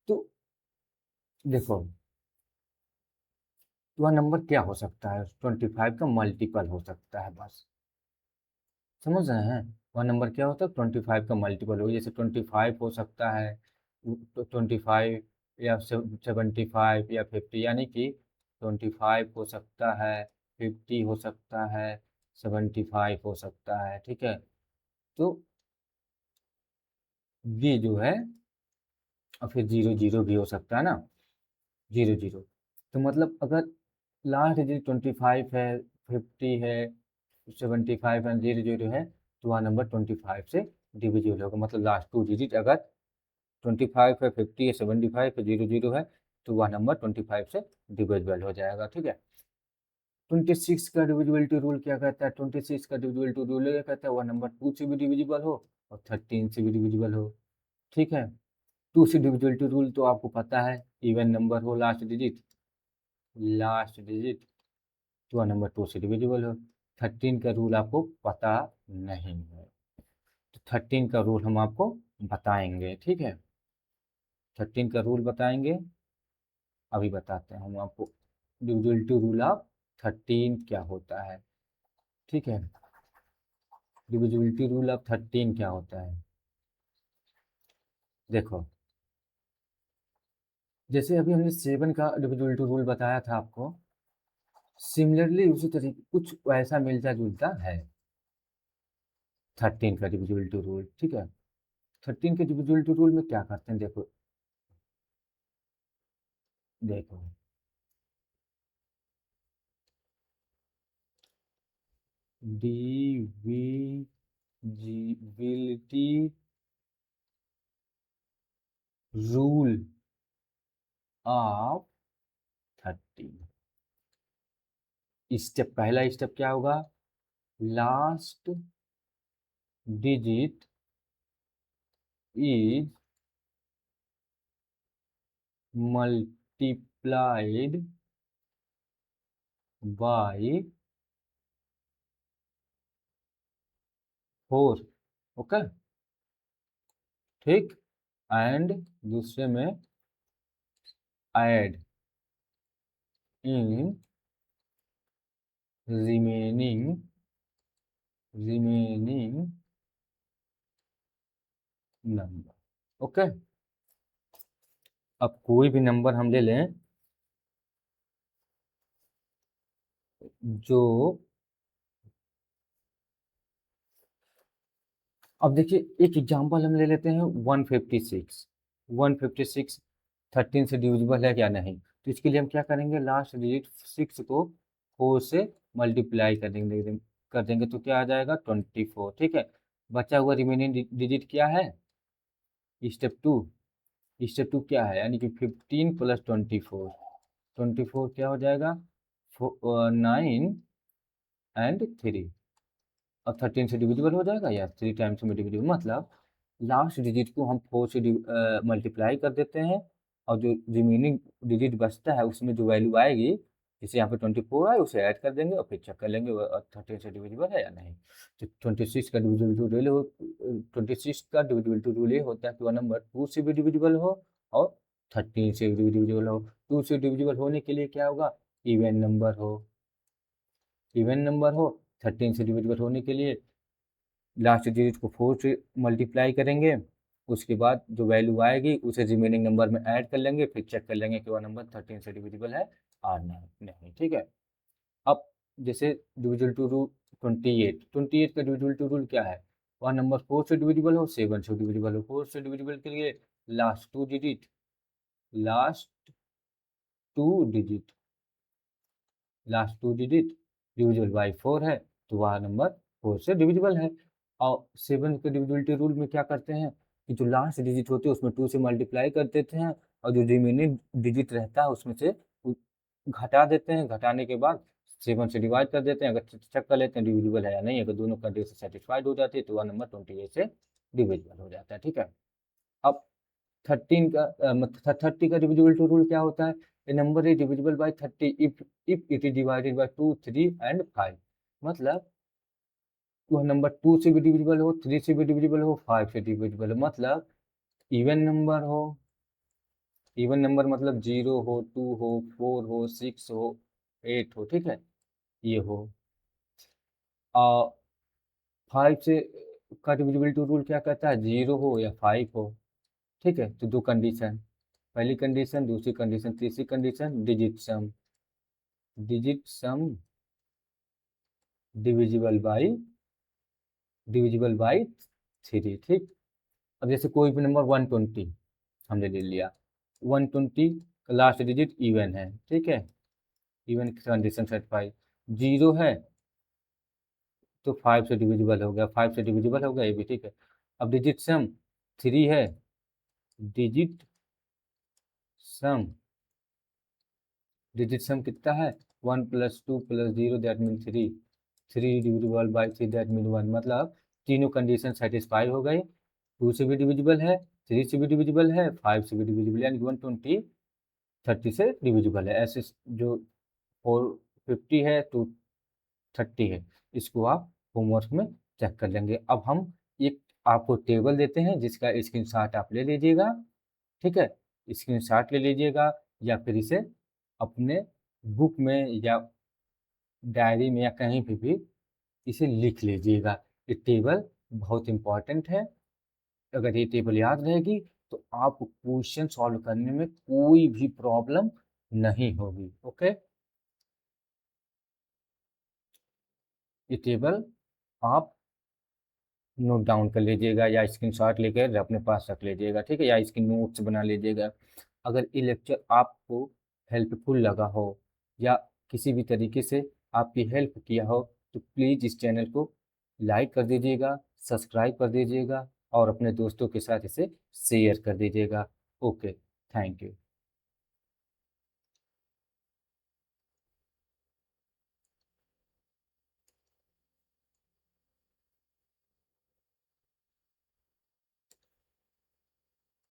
Speaker 1: तो देखो, तो वह नंबर क्या हो सकता है? 25 का मल्टीपल हो सकता है, बस समझ रहे हैं। वह नंबर क्या होता है? 25 का मल्टीपल हो, जैसे 25 हो सकता है, 25 या 75 या 50, यानी कि 25 हो सकता है, 50 हो सकता है, 75 हो सकता है। ठीक है, तो ये जो है, और फिर 00 भी हो सकता है ना, 00। तो मतलब अगर लास्ट डिजिट 25 है, 50 है, 75 है, 00 है, तो वह नंबर 25 से डिविजिबल होगा। मतलब लास्ट टू डिजिट अगर 25 है, 50 है, 75 है, 00 है, तो वह नंबर 25 से डिविजिबल हो जाएगा। ठीक है, 26 का डिविजिबिलिटी रूल क्या कहता है? 26 का डिविजिबिलिटी रूल ये कहता है वह नंबर 2 से भी डिविजिबल हो और 13 से भी डिविजिबल हो। ठीक है, 2 से डिविजिबिलिटी रूल तो आपको पता है, इवन नंबर हो लास्ट डिजिट तो वह नंबर 2 से डिविजिबल हो। 13 का रूल आपको पता नहीं है, तो 13 का रूल हम आपको बताएंगे। ठीक है, 13 का रूल बताएंगे, अभी बताते हैं हम आपको डिविजिबिलिटी रूल ऑफ 13 क्या होता है। ठीक है, डिविजिबिलिटी रूल ऑफ 13 क्या होता है? देखो, जैसे अभी हमने 7 का डिविजिबिलिटी रूल बताया था आपको, सिमिलरली उसी तरीके कुछ वैसा मिलता जुलता है 13 का डिविजिबिलिटी रूल। ठीक है, 13 के डिविजिबिलिटी रूल में क्या करते हैं? देखो देखो, डिविजिबिलिटी रूल ऑफ 13, स्टेप, पहला स्टेप क्या होगा? Last digit is multiplied by 4। Okay, ठीक, एंड दूसरे में add in remaining number. Okay, अब कोई भी नंबर हम ले लें जो, अब देखिए एक एग्जांपल हम ले लेते हैं 156। 156 13 से डिविजिबल है क्या? नहीं। तो इसके लिए हम क्या करेंगे? लास्ट डिजिट 6 को 4 से मल्टीप्लाई कर देंगे तो क्या आ जाएगा? 24। ठीक है, बचा हुआ रिमेनिंग डिजिट क्या है? Step to. स्टेप टू क्या है? यानी कि 15 प्लस 24, 24 क्या हो जाएगा? 9 एंड 3। अब 13 से डिविजिबल हो जाएगा या 3 टाइम्स में डिविजिबल, मतलब लास्ट डिजिट को हम 4 से मल्टीप्लाई कर देते हैं, और जो रिमेनिंग डिजिट बचता है उसमें जो वैल्यू आएगी, जैसे यहाँ पे 24 आए उसे ऐड कर देंगे और फिर चेक कर लेंगे 13 से डिविजिबल है या नहीं। तो 26 का डिविजिबिलिटी रूल हो, 26 का डिविजिबिलिटी रूल ये होता है कि वह नंबर 2 से भी डिविजिबल हो और 13 से भी डिविजिबल हो। 2 से डिविजिबल होने के लिए क्या होगा? इवन नंबर हो, इवन नंबर हो। 13 से डिविजिबल होने के लिए लास्ट डिजिट को 4 से मल्टीप्लाई करेंगे, उसके बाद जो वैल्यू आएगी उसे रिमेनिंग नंबर में ऐड कर लेंगे, फिर चेक कर लेंगे कि वह नंबर 13 से डिविजिबल है और नहीं। ठीक है, अब जैसे डिविजिबल टू रूल 28, 28 का डिविजिबल टू रूल क्या है? वह नंबर 4 से डिविजिबल हो, 7 से डिविजिबल हो। 4 से डिविजिबल के लिए last two digit last two digit divisible by 4 है, तो वह नंबर 4 से डिविजिबल है। और 7 के डिविजिबिलिटी रूल में क्या करते हैं कि जो लास्ट डिजिट होते हैं उसमें 2 से मल्टीप्लाई कर देते हैं, और जो रिमेनिंग डिजिट रहता है उसमें से घटा देते हैं। घटाने के बाद 7 से डिवाइड कर देते हैं, अगर चेक कर लेते हैं डिविजिबल है या नहीं। अगर दोनों कंडीशन सेटिस्फाइड हो जाती है तो वह नंबर 28 से डिविजिबल हो जाता है। ठीक है, अब 13 का मतलब 30 का डिविजिबल टू रूल क्या होता है? A number is divisible by 30 if it is divided by 2, 3 and 5। मतलब वह नंबर 2 से भी डिविजिबल हो, 3 से भी डिविजिबल हो, 5 से डिविजिबल हो। मतलब इवन नंबर हो, इवन नंबर मतलब 0 हो, 2 हो, 4 हो, 6 हो, 8 हो। ठीक है, ये हो। और 5 से का डिविजिबिलिटी रूल क्या कहता है? 0 हो या 5 हो। ठीक है, तो दो कंडीशन, पहली कंडीशन, दूसरी कंडीशन, तीसरी condition, digit sum divisible by 3। ठीक, अब जैसे कोई भी नंबर 120 हमने ले लिया, 120 का लास्ट डिजिट इवन है। ठीक है, इवन की कंडीशन सेटिस्फाई, 0 है तो 5 से डिविजिबल हो गया, 5 से डिविजिबल हो गया ये भी। ठीक है, अब डिजिट सम 3 है, डिजिट सम डिजिट सम कितना है? 1 + 2 + 0 that mean 3, 3 divisible by 3 that mean 1। मतलब तीनों कंडीशन सेटिस्फाई हो गई, 2 से भी डिविजिबल है, 3 से भी डिविजिबल है, 5 से भी डिविजिबल, यानी 120 30 से डिविजिबल है। ऐसे जो 450 है तो 30 है, इसको आप होमवर्क में चेक कर लेंगे। अब हम एक आपको टेबल देते हैं जिसका स्क्रीनशॉट आप ले लीजिएगा। ठीक है, स्क्रीनशॉट ले लीजिएगा या फिर इसे अपने बुक में या डायरी में या कहीं भी इसे लिख लीजिएगा। ये टेबल बहुत इम्पोर्टेंट है, अगर ये टेबल याद रहेगी तो आप क्वेश्चन सॉल्व करने में कोई भी प्रॉब्लम नहीं होगी। ओके, ये टेबल आप नोट डाउन कर लीजिएगा या स्क्रीनशॉट लेकर अपने पास रख लीजिएगा। ठीक है, या इसकी नोट्स बना लीजिएगा। अगर ये लेक्चर आपको हेल्पफुल लगा हो या किसी भी तरीके से आपकी हेल्प किया हो तो प्लीज़ इस चैनल को लाइक कर दीजिएगा, सब्सक्राइब कर दीजिएगा और अपने दोस्तों के साथ इसे शेयर कर दीजिएगा। Okay, thank you.